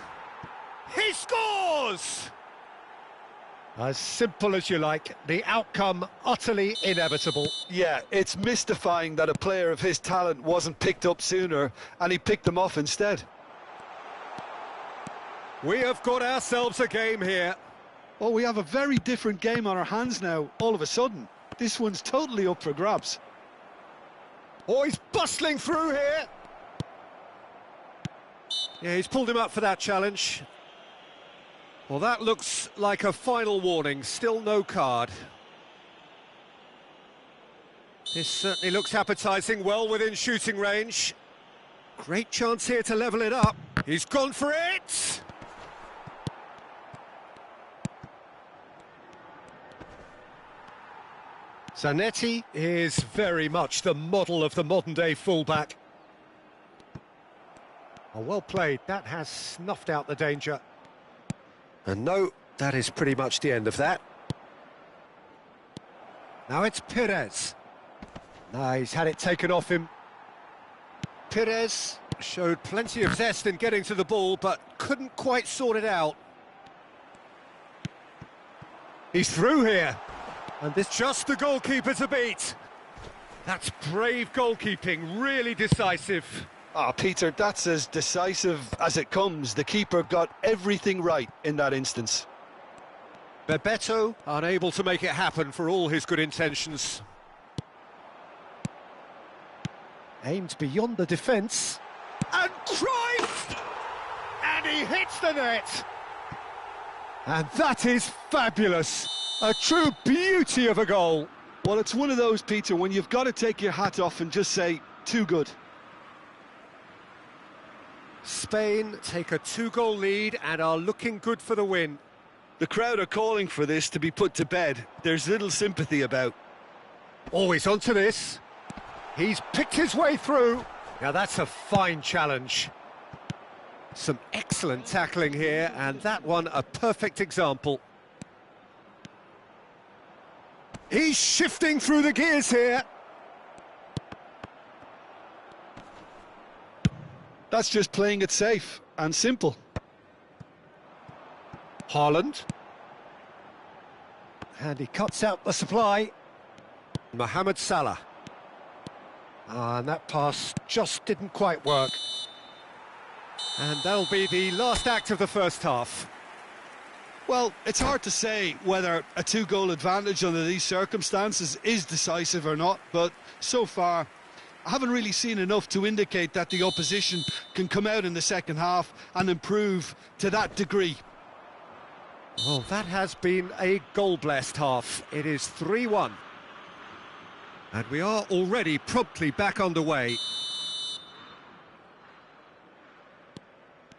He scores! As simple as you like, the outcome utterly inevitable. Yeah, it's mystifying that a player of his talent wasn't picked up sooner, and he picked them off instead. We have got ourselves a game here. Well, we have a very different game on our hands now, all of a sudden. This one's totally up for grabs. Oh, he's bustling through here. Yeah, he's pulled him up for that challenge. Well, that looks like a final warning, still no card. This certainly looks appetising, well within shooting range. Great chance here to level it up. He's gone for it! Zanetti is very much the model of the modern-day fullback. Oh, well played, that has snuffed out the danger. And no, that is pretty much the end of that. Now it's Perez. Now he's had it taken off him. Perez showed plenty of zest in getting to the ball, but couldn't quite sort it out. He's through here. And this just the goalkeeper to beat. That's brave goalkeeping, really decisive. Ah, Peter, that's as decisive as it comes. The keeper got everything right in that instance. Bebeto unable to make it happen for all his good intentions. Aimed beyond the defence. And Cruyff! And he hits the net! And that is fabulous! A true beauty of a goal. Well, it's one of those, Peter, when you've got to take your hat off and just say, too good. Spain take a 2-goal lead and are looking good for the win. The crowd are calling for this to be put to bed. There's little sympathy about. Always onto this. He's picked his way through. Now that's a fine challenge. Some excellent tackling here, and that one a perfect example. He's shifting through the gears here. That's just playing it safe and simple. Haaland. And he cuts out the supply. Mohamed Salah. And that pass just didn't quite work. And that'll be the last act of the first half. Well, it's hard to say whether a 2-goal advantage under these circumstances is decisive or not, but so far I haven't really seen enough to indicate that the opposition can come out in the second half and improve to that degree. Well, that has been a goal-blessed half. It is 3-1. And we are already promptly back underway.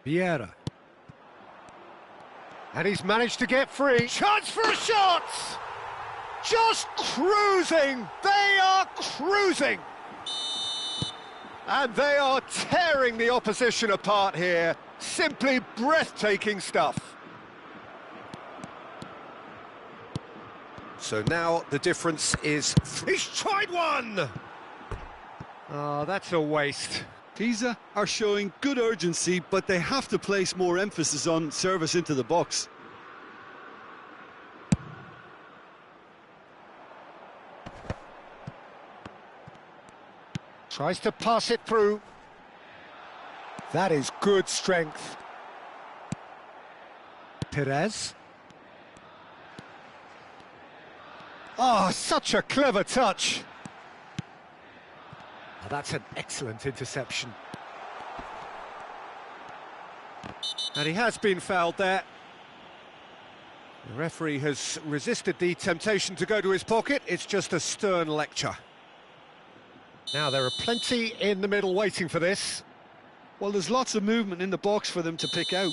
Vieira. And he's managed to get free. Chance for a shot! Just cruising! They are cruising! And they are tearing the opposition apart here. Simply breathtaking stuff. So now the difference is... He's tried one! Oh, that's a waste. Pisa are showing good urgency, but they have to place more emphasis on service into the box. Tries to pass it through. That is good strength. Perez. Oh, such a clever touch. Oh, that's an excellent interception. And he has been fouled there. The referee has resisted the temptation to go to his pocket. It's just a stern lecture. Now, there are plenty in the middle waiting for this. Well, there's lots of movement in the box for them to pick out.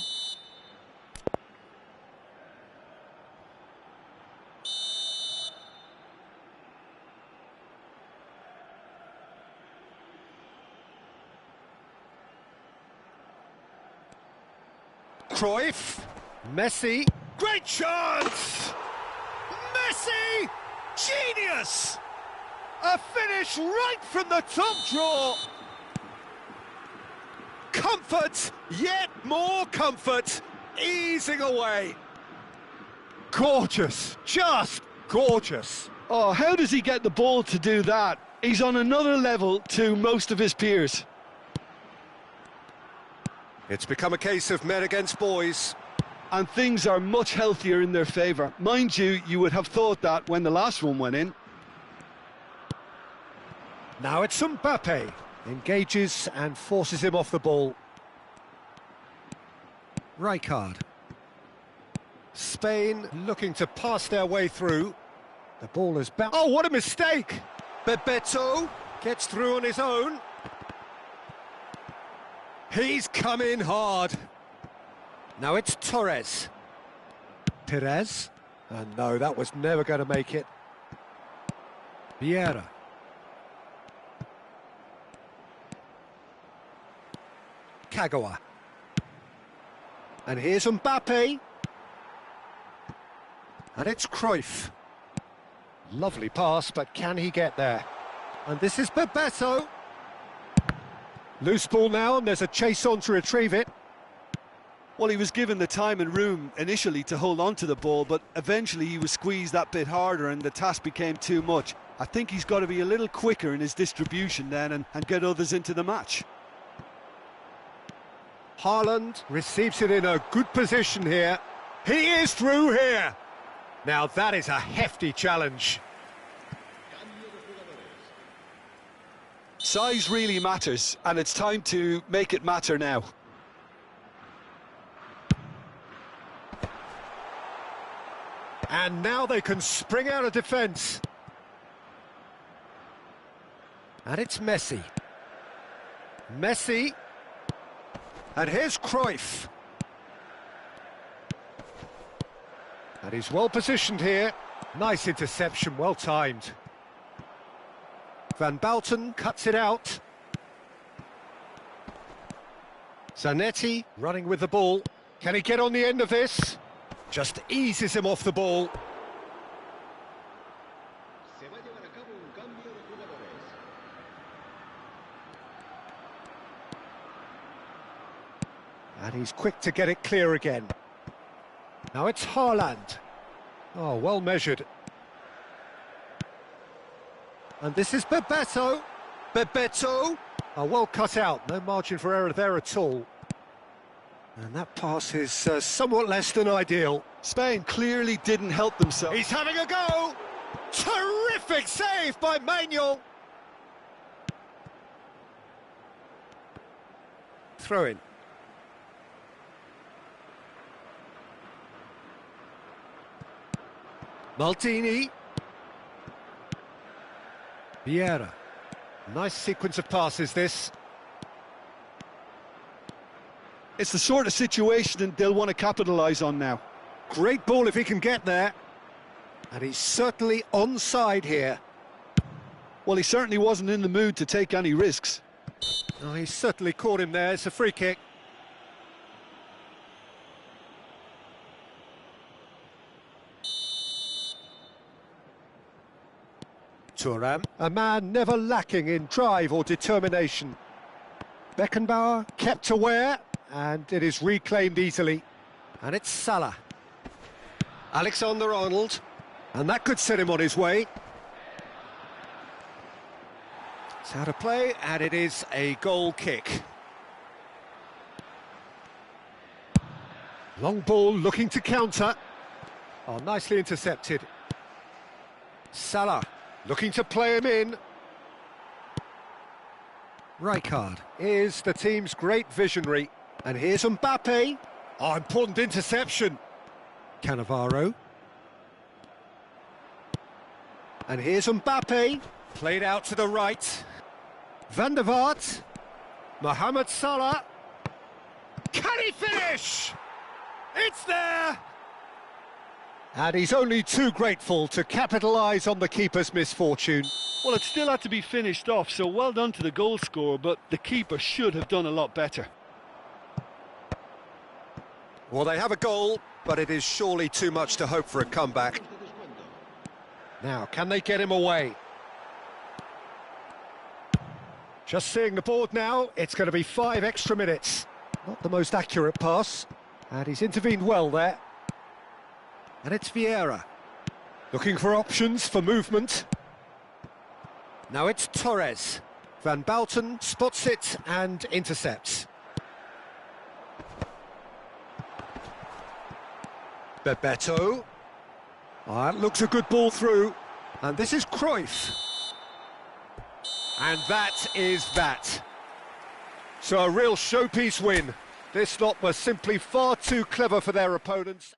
Cruyff, Messi, great chance! Messi, genius! A finish right from the top draw. Comfort, yet more comfort, easing away. Gorgeous, just gorgeous. Oh, how does he get the ball to do that? He's on another level to most of his peers. It's become a case of men against boys. And things are much healthier in their favour. Mind you, you would have thought that when the last one went in. Now it's Mbappe. Engages and forces him off the ball. Rijkaard. Spain looking to pass their way through. The ball is bounced. Oh, what a mistake! Bebeto gets through on his own. He's come in hard. Now it's Torres. Perez. And no, that was never going to make it. Vieira. Kagawa. And here's Mbappe. And it's Cruyff. Lovely pass, but can he get there? And this is Bebeto. Loose ball now, and there's a chase on to retrieve it. Well, he was given the time and room initially to hold on to the ball, but eventually he was squeezed that bit harder and the task became too much. I think he's got to be a little quicker in his distribution then and get others into the match. Haaland receives it in a good position here. He is through here. Now that is a hefty challenge. Size really matters, and it's time to make it matter now. And now they can spring out of defence. And it's Messi. Messi. And here's Cruyff. And he's well positioned here. Nice interception, well timed. Van Bouten cuts it out. Zanetti running with the ball. Can he get on the end of this? Just eases him off the ball. And he's quick to get it clear again. Now it's Haaland. Oh, well measured. And this is Bebeto. Bebeto. Oh, well cut out. No margin for error there at all. And that pass is somewhat less than ideal. Spain clearly didn't help themselves. He's having a go. Terrific save by Manuel. Throw in. Maldini. Vieira. Nice sequence of passes, this. It's the sort of situation they'll want to capitalise on now. Great ball if he can get there. And he's certainly onside here. Well, he certainly wasn't in the mood to take any risks. Oh, he certainly caught him there. It's a free kick. Thuram, a man never lacking in drive or determination. Beckenbauer kept aware, and it is reclaimed easily. And it's Salah. Alexander-Arnold, and that could set him on his way. It's out of play, and it is a goal kick. Long ball looking to counter. Oh, nicely intercepted. Salah. Looking to play him in. Rijkaard is the team's great visionary. And here's Mbappe. Oh, important interception. Cannavaro. And here's Mbappe. Played out to the right. Van der Vaart. Mohamed Salah. Can he finish? It's there! And he's only too grateful to capitalise on the keeper's misfortune. Well, it still had to be finished off, so well done to the goal scorer, but the keeper should have done a lot better. Well, they have a goal, but it is surely too much to hope for a comeback. Now, can they get him away? Just seeing the board now, it's going to be 5 extra minutes. Not the most accurate pass, and he's intervened well there. And it's Vieira. Looking for options for movement. Now it's Torres. Van Bouten spots it and intercepts. Bebeto. It looks a good ball through. And this is Cruyff. And that is that. So a real showpiece win. This lot were simply far too clever for their opponents.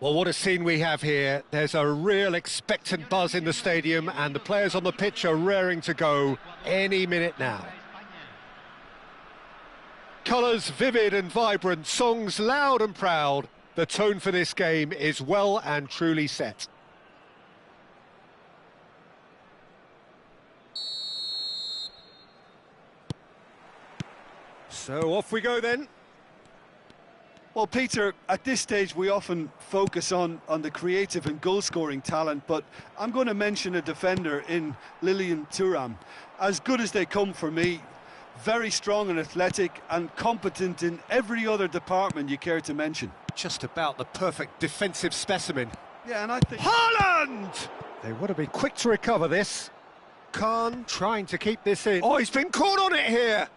Well, what a scene we have here. There's a real expectant buzz in the stadium and the players on the pitch are raring to go any minute now. Colours vivid and vibrant, songs loud and proud. The tone for this game is well and truly set. So off we go then. Well, Peter, at this stage we often focus on the creative and goal-scoring talent, but I'm going to mention a defender in Lilian Thuram. As good as they come for me, very strong and athletic and competent in every other department you care to mention. Just about the perfect defensive specimen. Yeah, and I think... Haaland! They want to be quick to recover this. Khan trying to keep this in. Oh, he's been caught on it here!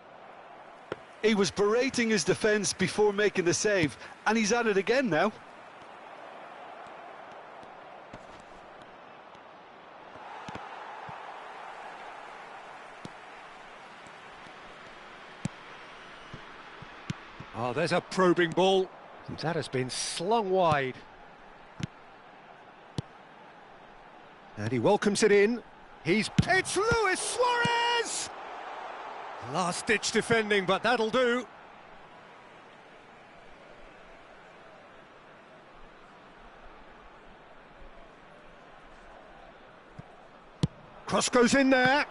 He was berating his defence before making the save, and he's at it again now. Oh, there's a probing ball. That has been slung wide. And he welcomes it in. It's Luis Suarez! Last-ditch defending, but that'll do. Cross goes in there.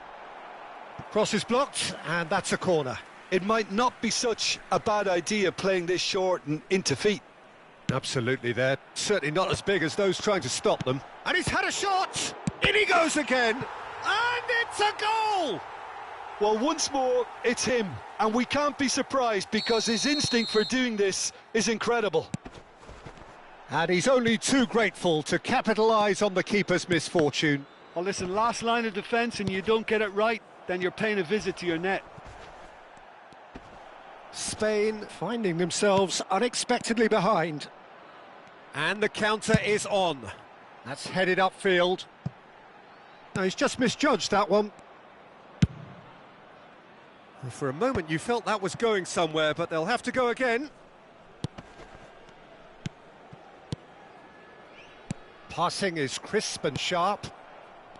Cross is blocked, and that's a corner. It might not be such a bad idea playing this short and into feet. Absolutely, they're certainly not as big as those trying to stop them. And he's had a shot! In he goes again! And it's a goal! Well, once more, it's him, and we can't be surprised because his instinct for doing this is incredible. And he's only too grateful to capitalise on the keeper's misfortune. Well, listen, last line of defence and you don't get it right, then you're paying a visit to your net. Spain finding themselves unexpectedly behind. And the counter is on. That's headed upfield. No, he's just misjudged that one. For a moment you felt that was going somewhere, but they'll have to go again. Passing is crisp and sharp.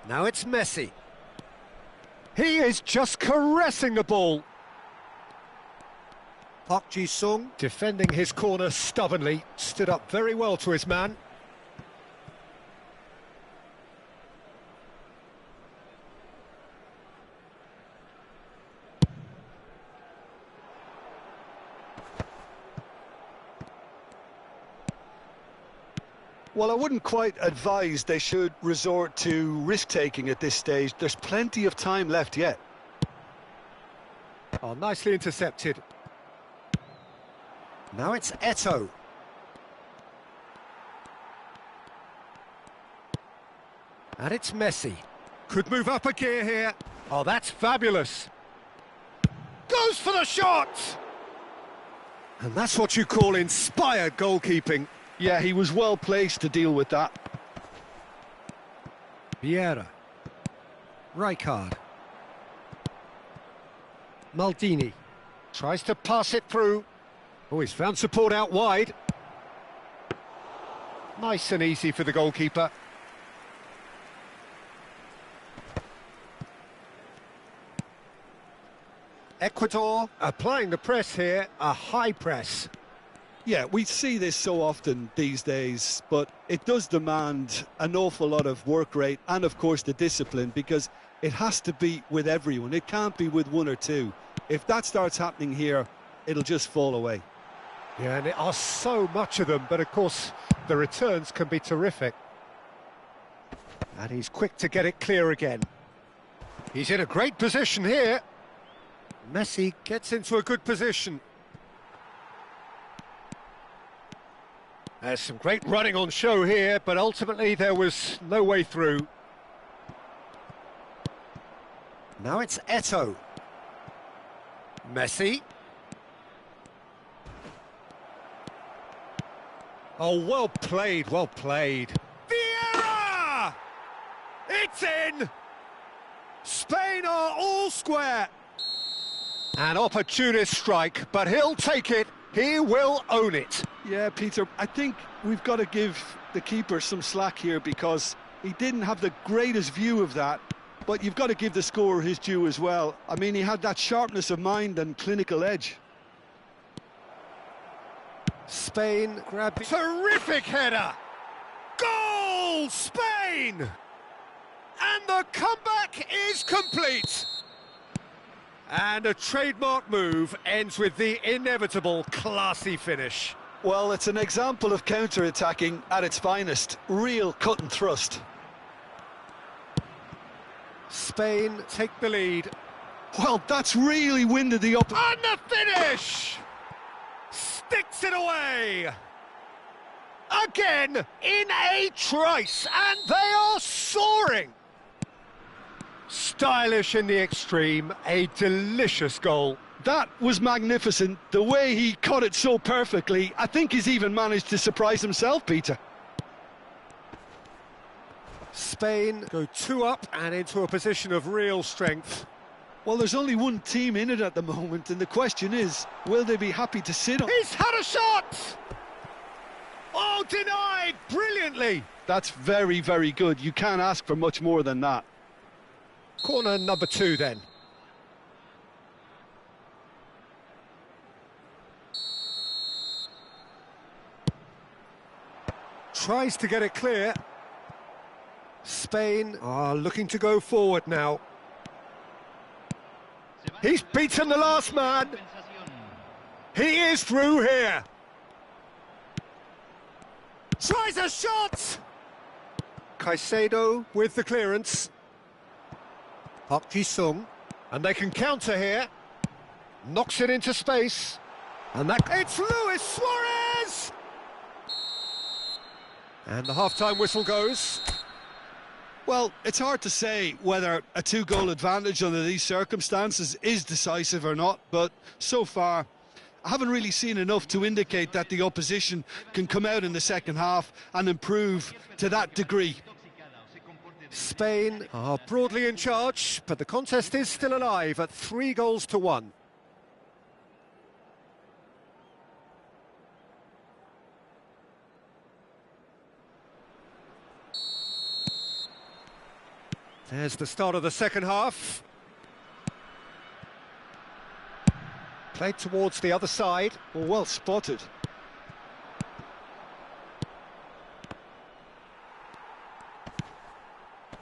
Now it's Messi. He is just caressing the ball. Park Ji-sung defending his corner stubbornly, stood up very well to his man. Well, I wouldn't quite advise they should resort to risk-taking at this stage. There's plenty of time left yet. Oh, nicely intercepted. Now it's Eto'o. And it's Messi. Could move up a gear here. Oh, that's fabulous. Goes for the shot! And that's what you call inspired goalkeeping. Yeah, he was well placed to deal with that. Vieira. Rijkaard. Maldini. Tries to pass it through. Oh, he's found support out wide. Nice and easy for the goalkeeper. Ecuador applying the press here, a high press. Yeah, we see this so often these days, but it does demand an awful lot of work rate and, of course, the discipline, because it has to be with everyone. It can't be with one or two. If that starts happening here, it'll just fall away. Yeah, and there are so much of them, but of course the returns can be terrific. And he's quick to get it clear again. He's in a great position here. Messi gets into a good position. There's some great running on show here, but ultimately there was no way through. Now it's Eto'o. Messi. Oh, well played, well played. Vieira! It's in! Spain are all square. An opportunist strike, but he'll take it. He will own it. Yeah, Peter, I think we've got to give the keeper some slack here, because he didn't have the greatest view of that, but you've got to give the scorer his due as well. I mean, he had that sharpness of mind and clinical edge. Spain grabbed the... Terrific header! Goal, Spain! And the comeback is complete. And a trademark move ends with the inevitable classy finish. Well, it's an example of counter-attacking at its finest. Real cut and thrust. Spain take the lead. Well, that's really winded the up. And the finish! Sticks it away! Again, in a trice, and they are soaring! Stylish in the extreme, a delicious goal. That was magnificent. The way he cut it so perfectly, I think he's even managed to surprise himself, Peter. Spain go 2 up and into a position of real strength. Well, there's only one team in it at the moment, and the question is, will they be happy to sit on? He's had a shot! Oh, denied brilliantly! That's very, very good. You can't ask for much more than that. Corner number 2 then. Tries to get it clear. Spain are looking to go forward now. He's beaten the last man. He is through here. Tries a shot. Caicedo with the clearance. Park Ji-sung, and they can counter here. Knocks it into space, and it's Luis Suarez! And the half-time whistle goes. Well, it's hard to say whether a 2-goal advantage under these circumstances is decisive or not, but so far I haven't really seen enough to indicate that the opposition can come out in the second half and improve to that degree. Spain are broadly in charge, but the contest is still alive at 3-1. There's the start of the second half. Played towards the other side. Well spotted.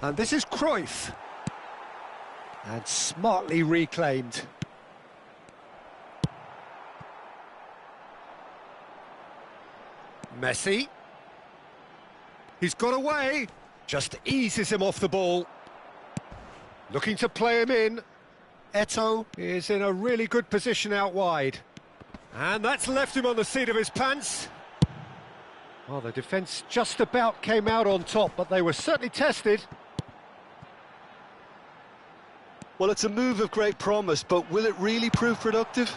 And this is Cruyff. And smartly reclaimed. Messi. He's got away. Just eases him off the ball. Looking to play him in. Eto'o is in a really good position out wide. And that's left him on the seat of his pants. Well, the defence just about came out on top, but they were certainly tested. Well, it's a move of great promise, but will it really prove productive?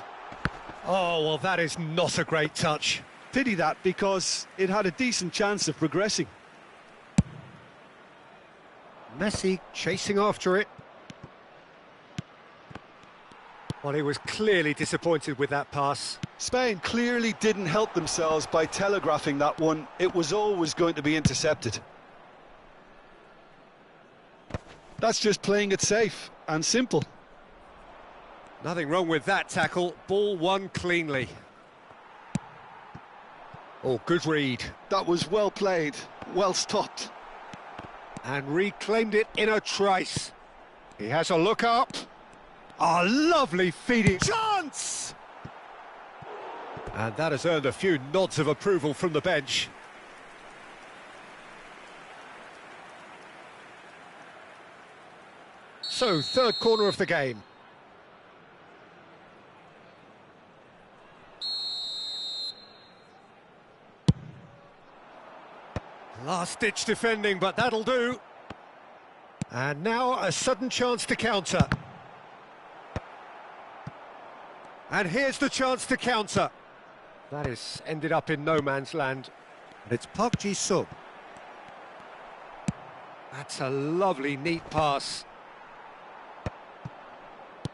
Oh, well, that is not a great touch. Pity that, because it had a decent chance of progressing. Messi chasing after it. Well, he was clearly disappointed with that pass. Spain clearly didn't help themselves by telegraphing that one. It was always going to be intercepted. That's just playing it safe and simple. Nothing wrong with that tackle. Ball won cleanly. Oh, good read. That was well played, well stopped. And reclaimed it in a trice. He has a look up. A lovely feeding chance! And that has earned a few nods of approval from the bench. So, third corner of the game. Last-ditch defending, but that'll do. And now a sudden chance to counter. And here's the chance to counter. That has ended up in no man's land. And it's Park Ji-sung. That's a lovely, neat pass.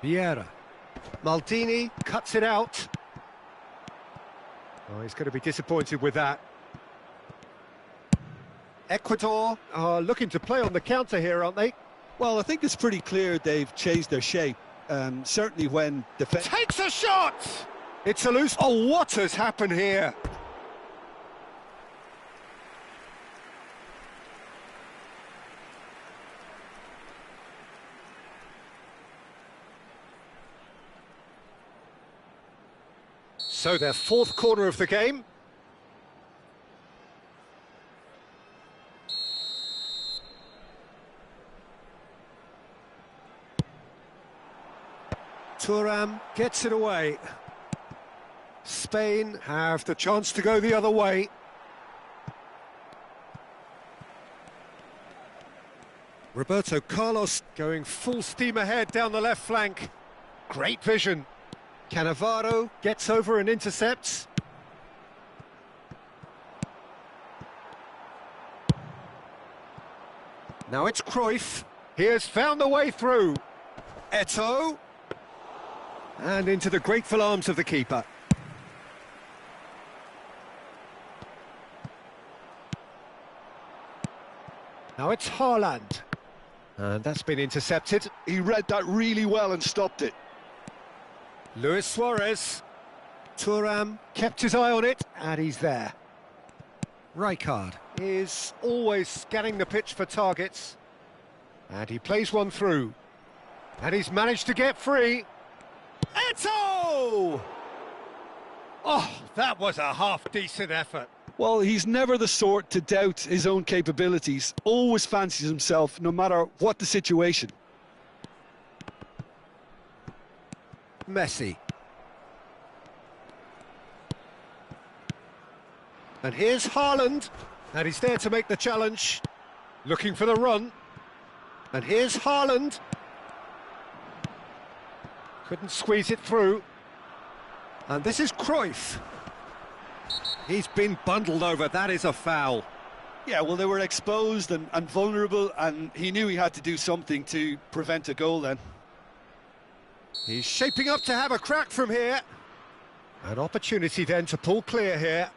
Vieira. Maldini cuts it out. Oh, he's going to be disappointed with that. Ecuador are looking to play on the counter here, aren't they? Well, I think it's pretty clear they've changed their shape. Certainly when defense takes a shot! It's a loose... Oh, what has happened here? So their fourth corner of the game. Thuram gets it away. Spain have the chance to go the other way. Roberto Carlos going full steam ahead down the left flank. Great vision. Cannavaro gets over and intercepts. Now it's Cruyff. He has found the way through. Eto'o. And into the grateful arms of the keeper. Now it's Haaland. And that's been intercepted. he read that really well and stopped it. Luis Suarez. Thuram kept his eye on it, and he's there. Rijkaard is always scanning the pitch for targets. And he plays one through. And he's managed to get free. Eto'o! Oh, that was a half-decent effort. Well, he's never the sort to doubt his own capabilities. Always fancies himself, no matter what the situation. Messi. And here's Haaland. And he's there to make the challenge. Looking for the run. And here's Haaland. Couldn't squeeze it through. And this is Cruyff. He's been bundled over. That is a foul. Yeah, well, they were exposed and vulnerable, and he knew he had to do something to prevent a goal then. He's shaping up to have a crack from here. An opportunity then to pull clear here.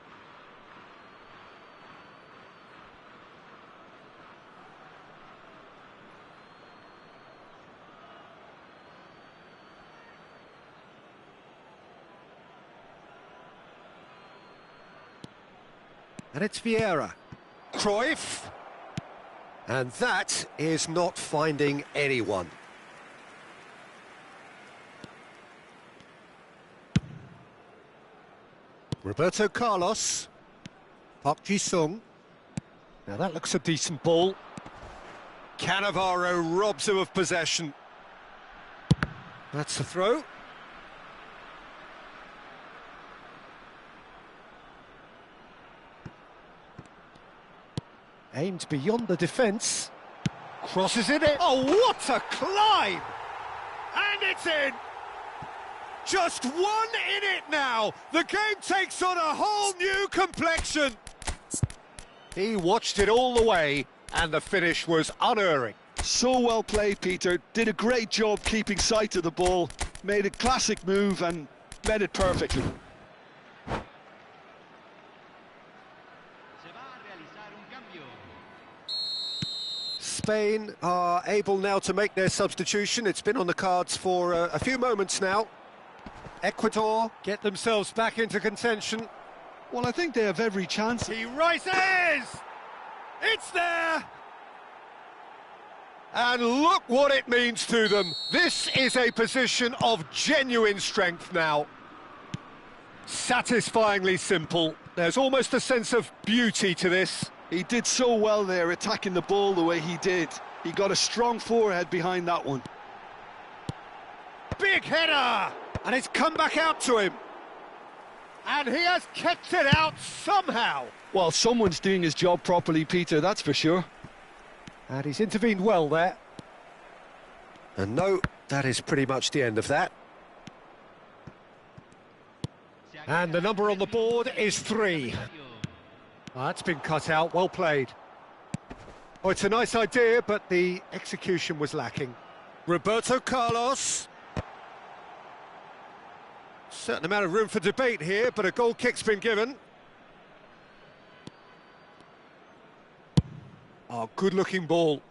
And it's Vieira. Cruyff. And that is not finding anyone. Roberto Carlos. Park Ji-sung. Now that looks a decent ball. Cannavaro robs him of possession. That's the throw. Aimed beyond the defence. Crosses it in. Oh, what a climb! And it's in! Just 1 in it now. The game takes on a whole new complexion. He watched it all the way, and the finish was unerring. So well played, Peter. Did a great job keeping sight of the ball. Made a classic move and met it perfectly. Spain are able now to make their substitution. It's been on the cards for a few moments now. Ecuador get themselves back into contention. Well, I think they have every chance. He rises! It's there! And look what it means to them. This is a position of genuine strength now. Satisfyingly simple. There's almost a sense of beauty to this. He did so well there, attacking the ball the way he did. He got a strong forehead behind that one. Big header! And it's come back out to him. And he has kept it out somehow. Well, someone's doing his job properly, Peter, that's for sure. And he's intervened well there. And no, that is pretty much the end of that. And the number on the board is 3. That's been cut out, well played. Oh, it's a nice idea, but the execution was lacking. Roberto Carlos. Certain amount of room for debate here, but a goal kick's been given. Oh, good-looking ball.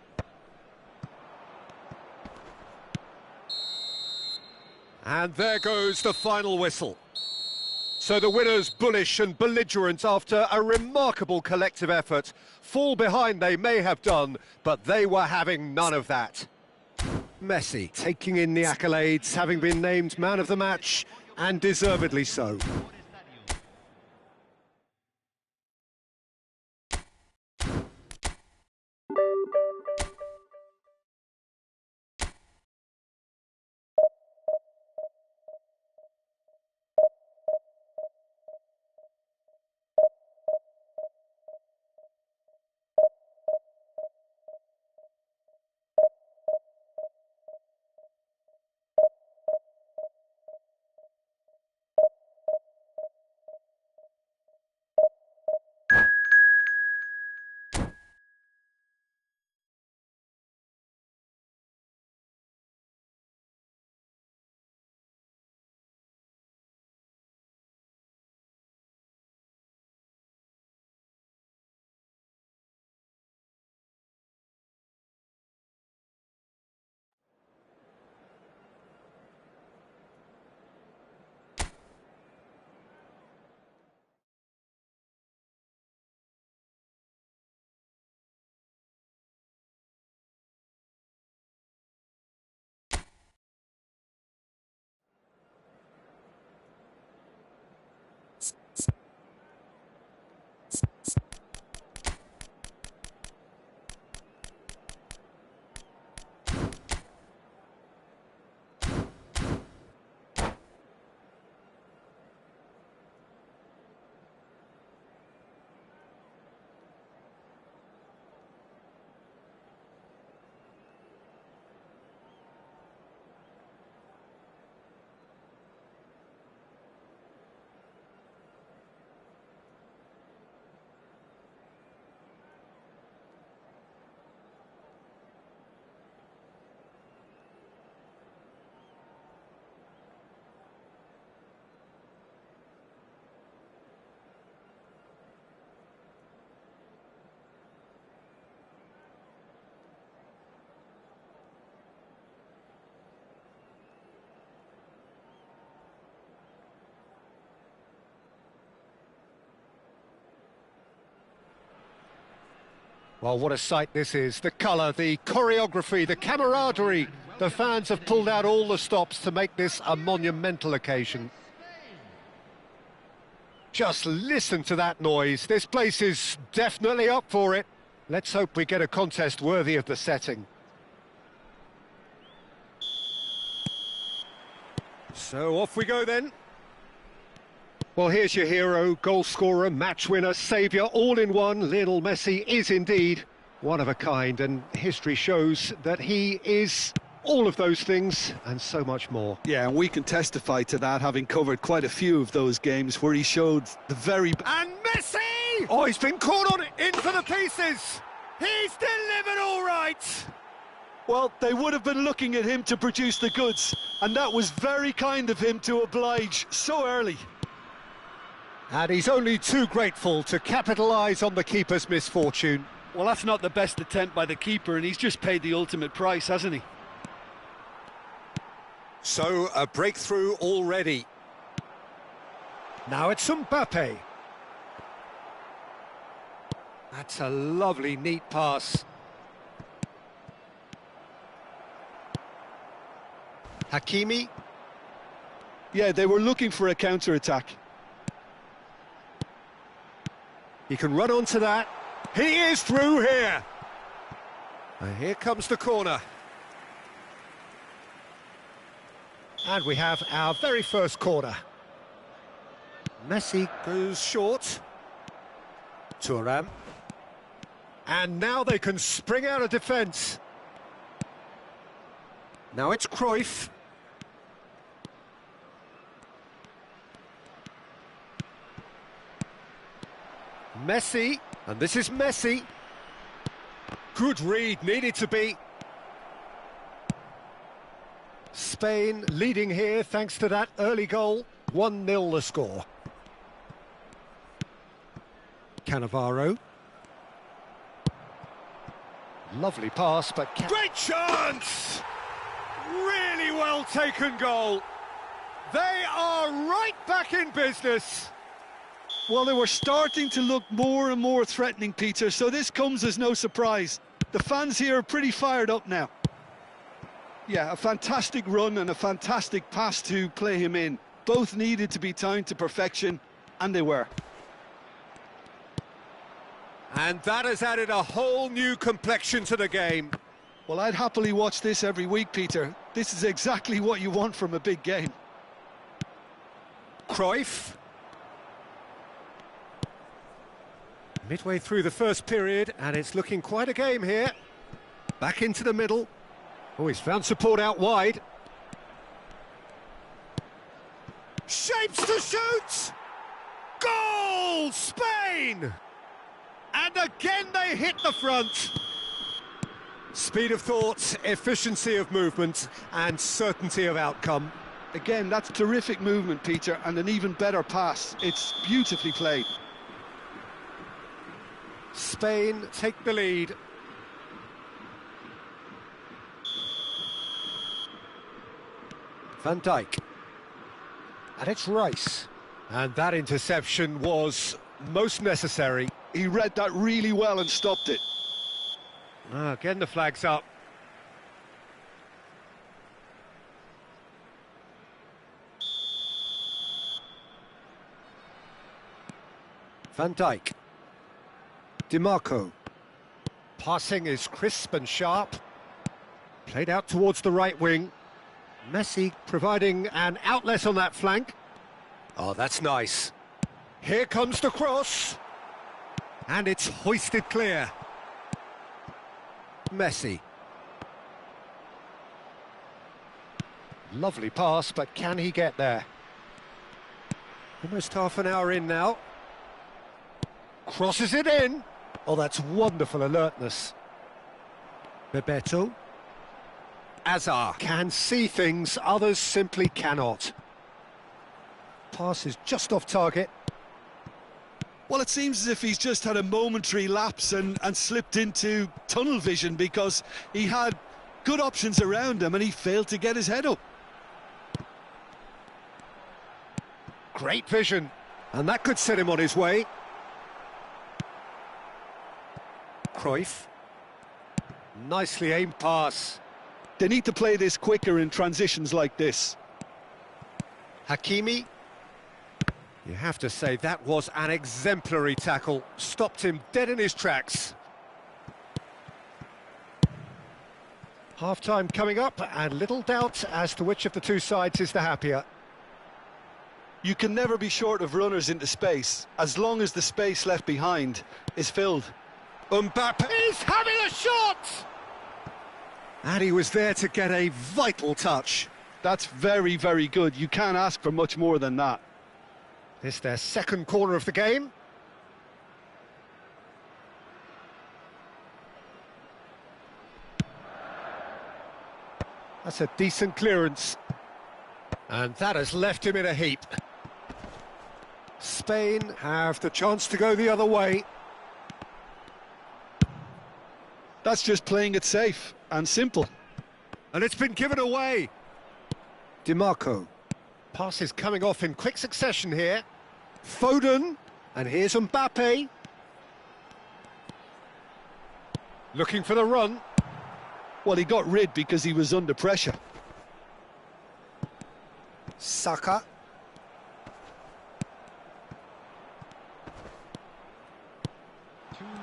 And there goes the final whistle. So the winners, bullish and belligerent after a remarkable collective effort. Fall behind they may have done, but they were having none of that. Messi taking in the accolades, having been named man of the match, and deservedly so. Well, what a sight this is. The colour, the choreography, the camaraderie. The fans have pulled out all the stops to make this a monumental occasion. Just listen to that noise. This place is definitely up for it. Let's hope we get a contest worthy of the setting. So off we go then. Well, here's your hero, goal scorer, match winner, saviour, all in one. Lionel Messi is indeed one of a kind, and history shows that he is all of those things and so much more. Yeah, and we can testify to that, having covered quite a few of those games where he showed the very... And Messi! Oh, he's been caught on it, in for the pieces! He's delivered all right! Well, they would have been looking at him to produce the goods, and that was very kind of him to oblige so early. And he's only too grateful to capitalise on the keeper's misfortune. Well, that's not the best attempt by the keeper, and he's just paid the ultimate price, hasn't he? So, a breakthrough already. Now it's Mbappe. That's a lovely, neat pass. Hakimi. Yeah, they were looking for a counter-attack. He can run onto that. He is through here. And here comes the corner. And we have our very first corner. Messi goes short. Thuram. And now they can spring out of defence. Now it's Cruyff. Messi, and this is Messi. Good read, needed to be. Spain leading here thanks to that early goal. 1-0 the score. Cannavaro. Lovely pass, but... Great chance! Really well taken goal. They are right back in business. Well, they were starting to look more and more threatening, Peter, so this comes as no surprise. The fans here are pretty fired up now. Yeah, a fantastic run and a fantastic pass to play him in. Both needed to be timed to perfection, and they were. And that has added a whole new complexion to the game. Well, I'd happily watch this every week, Peter. This is exactly what you want from a big game. Cruyff. Midway through the first period, and it's looking quite a game here. Back into the middle. Oh, he's found support out wide. Shapes to shoot! Goal! Spain! And again they hit the front. Speed of thought, efficiency of movement, and certainty of outcome. Again, that's terrific movement, Peter, and an even better pass. It's beautifully played. Spain take the lead. Van Dijk. And it's Rice. And that interception was most necessary. He read that really well and stopped it. Again the flag's up. Van Dijk. DiMarco. Passing is crisp and sharp. Played out towards the right wing. Messi providing an outlet on that flank. Oh, that's nice. Here comes the cross. And it's hoisted clear. Messi. Lovely pass, but can he get there? Almost half an hour in now. Crosses it in. Oh, that's wonderful alertness. Bebeto. Azar can see things others simply cannot. Pass is just off target. Well, it seems as if he's just had a momentary lapse and slipped into tunnel vision, because he had good options around him and he failed to get his head up. Great vision, and that could set him on his way. Cruyff. Nicely aimed pass. They need to play this quicker in transitions like this. Hakimi. You have to say that was an exemplary tackle. Stopped him dead in his tracks. Half-time coming up, and little doubt as to which of the two sides is the happier. You can never be short of runners into space, as long as the space left behind is filled. Mbappe is having a shot! And he was there to get a vital touch. That's very, very good. You can't ask for much more than that. This their second corner of the game. That's a decent clearance. And that has left him in a heap. Spain have the chance to go the other way. That's just playing it safe and simple. And it's been given away. DiMarco. Pass is coming off in quick succession here. Foden. And here's Mbappe. Looking for the run. Well, he got rid because he was under pressure. Saka.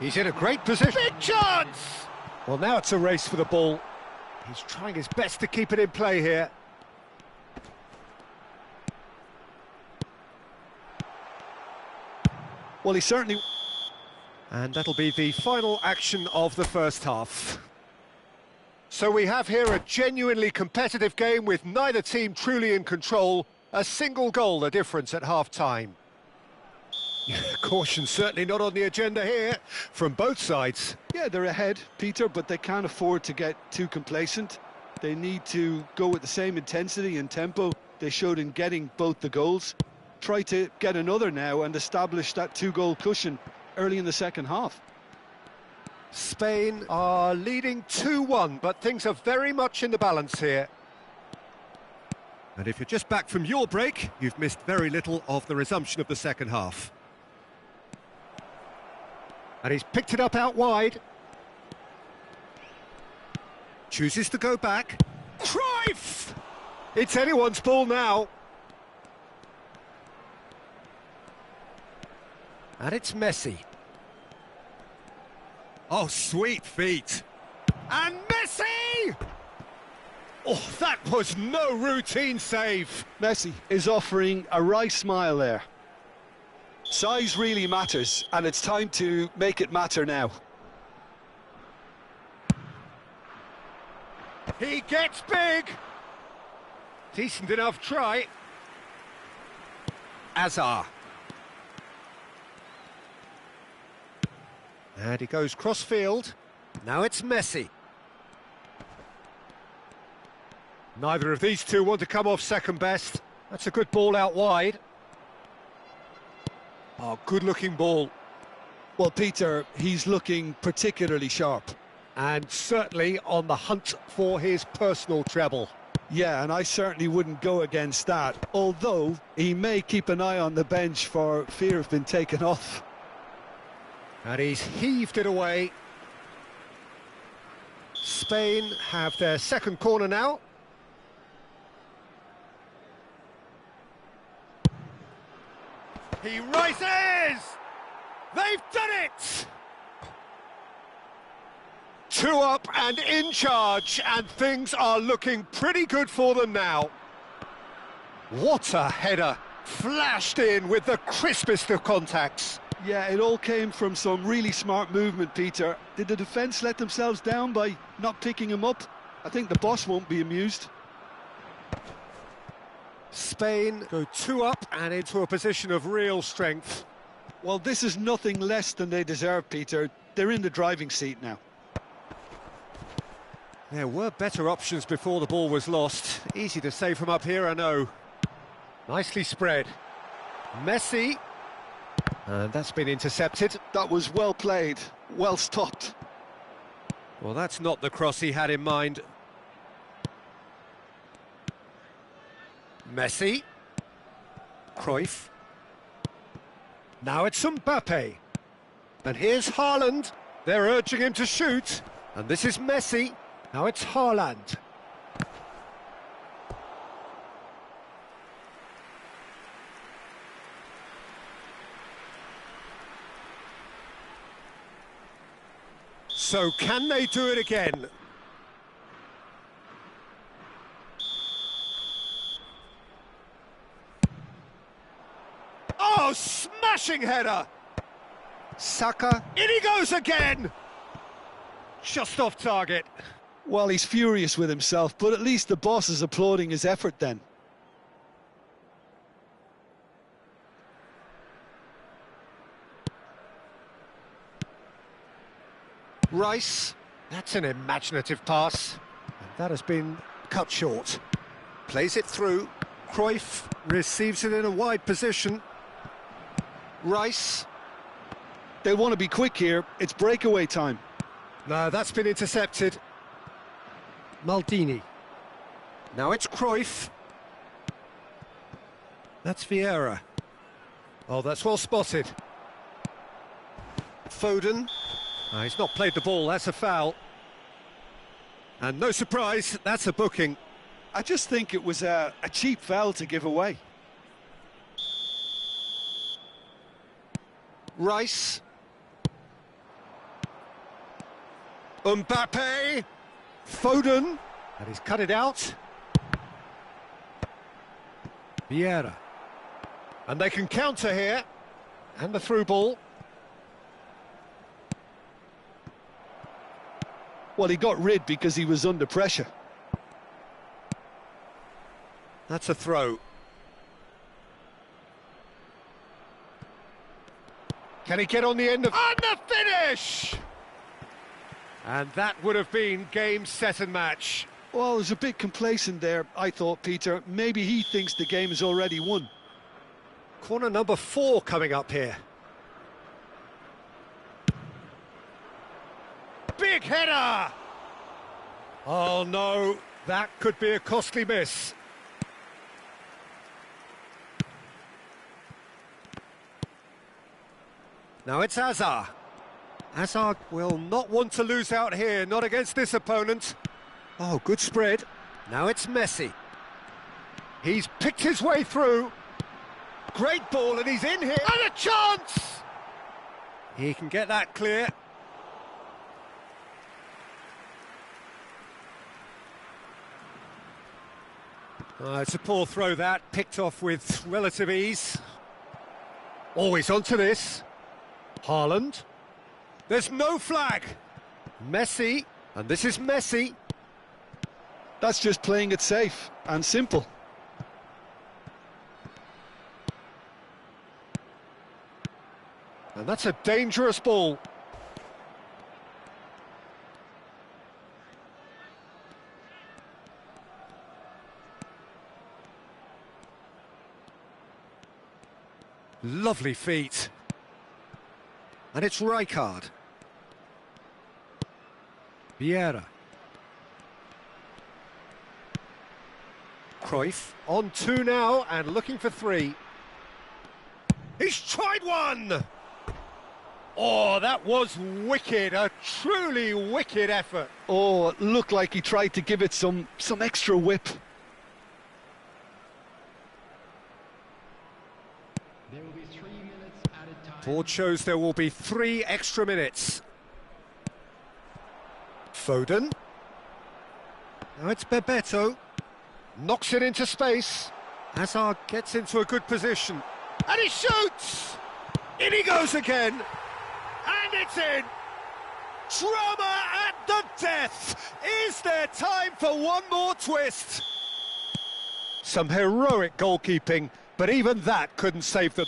He's in a great position. Big chance! Well, now it's a race for the ball. He's trying his best to keep it in play here. Well, he certainly... And that'll be the final action of the first half. So we have here a genuinely competitive game with neither team truly in control. A single goal the difference at half-time. Caution certainly not on the agenda here from both sides. Yeah, they're ahead, Peter, but they can't afford to get too complacent. They need to go with the same intensity and tempo they showed in getting both the goals. Try to get another now and establish that two-goal cushion early in the second half. Spain are leading 2-1, but things are very much in the balance here. And if you're just back from your break, you've missed very little of the resumption of the second half. And he's picked it up out wide. Chooses to go back. Cruyff! It's anyone's ball now. And it's Messi. Oh, sweet feet. And Messi! Oh, that was no routine save. Messi is offering a wry smile there. Size really matters, and it's time to make it matter now. He gets big. Decent enough try. Azar. And he goes cross-field. Now it's Messi. Neither of these two want to come off second best. That's a good ball out wide. Oh, good-looking ball. Well, Peter, he's looking particularly sharp. And certainly on the hunt for his personal treble. Yeah, and I certainly wouldn't go against that, although he may keep an eye on the bench for fear of being taken off. And he's heaved it away. Spain have their second corner now. He rises! They've done it! 2 up and in charge, and things are looking pretty good for them now. What a header! Flashed in with the crispest of contacts. Yeah, it all came from some really smart movement, Peter. Did the defence let themselves down by not picking him up? I think the boss won't be amused. Spain go 2 up and into a position of real strength. Well, this is nothing less than they deserve, Peter. They're in the driving seat now. There were better options before the ball was lost. Easy to say from up here, I know. Nicely spread. Messi. And that's been intercepted. That was well played, well stopped. Well, that's not the cross he had in mind. Messi. Cruyff. Now it's Mbappe. And here's Haaland. They're urging him to shoot. And this is Messi. Now it's Haaland. So can they do it again? Oh, smashing header! Saka, in he goes again! Just off target. Well, he's furious with himself, but at least the boss is applauding his effort then. Rice, that's an imaginative pass. And that has been cut short. Plays it through. Cruyff receives it in a wide position. Rice. They want to be quick here. It's breakaway time. No, that's been intercepted. Maldini. Now it's Cruyff. That's Vieira. Oh, that's well spotted. Foden. Oh, he's not played the ball, that's a foul. And no surprise, that's a booking. I just think it was a cheap foul to give away. Rice. Mbappe. Foden. And he's cut it out. Vieira. And they can counter here. And the through ball. Well, he got rid because he was under pressure. That's a throw. Can he get on the end of... And the finish! And that would have been game, set and match. Well, it was a bit complacent there, I thought, Peter. Maybe he thinks the game is already won. Corner number 4 coming up here. Big header! Oh no, that could be a costly miss. Now it's Hazard. Hazard will not want to lose out here, not against this opponent. Oh, good spread. Now it's Messi. He's picked his way through. Great ball, and he's in here. And a chance! He can get that clear. It's a poor throw that, picked off with relative ease. Always onto this. Haaland. There's no flag. Messi, and this is Messi. That's just playing it safe and simple. And that's a dangerous ball. Lovely feet. And it's Rijkaard. Vieira. Cruyff on 2 now and looking for 3. He's tried one! Oh, that was wicked, a truly wicked effort. Oh, it looked like he tried to give it some extra whip. There will be 3 minutes at a time. Board shows there will be 3 extra minutes. Foden. Now it's Bebeto. Knocks it into space. Hazard gets into a good position. And he shoots! In he goes again. And it's in! Drama at the death! Is there time for one more twist? Some heroic goalkeeping, but even that couldn't save them.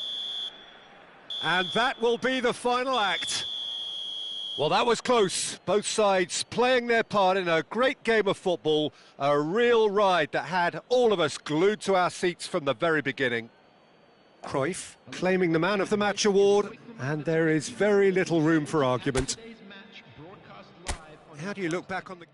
And that will be the final act. Well, that was close. Both sides playing their part in a great game of football. A real ride that had all of us glued to our seats from the very beginning. Cruyff claiming the Man of the Match award, and there is very little room for argument. How do you look back on the...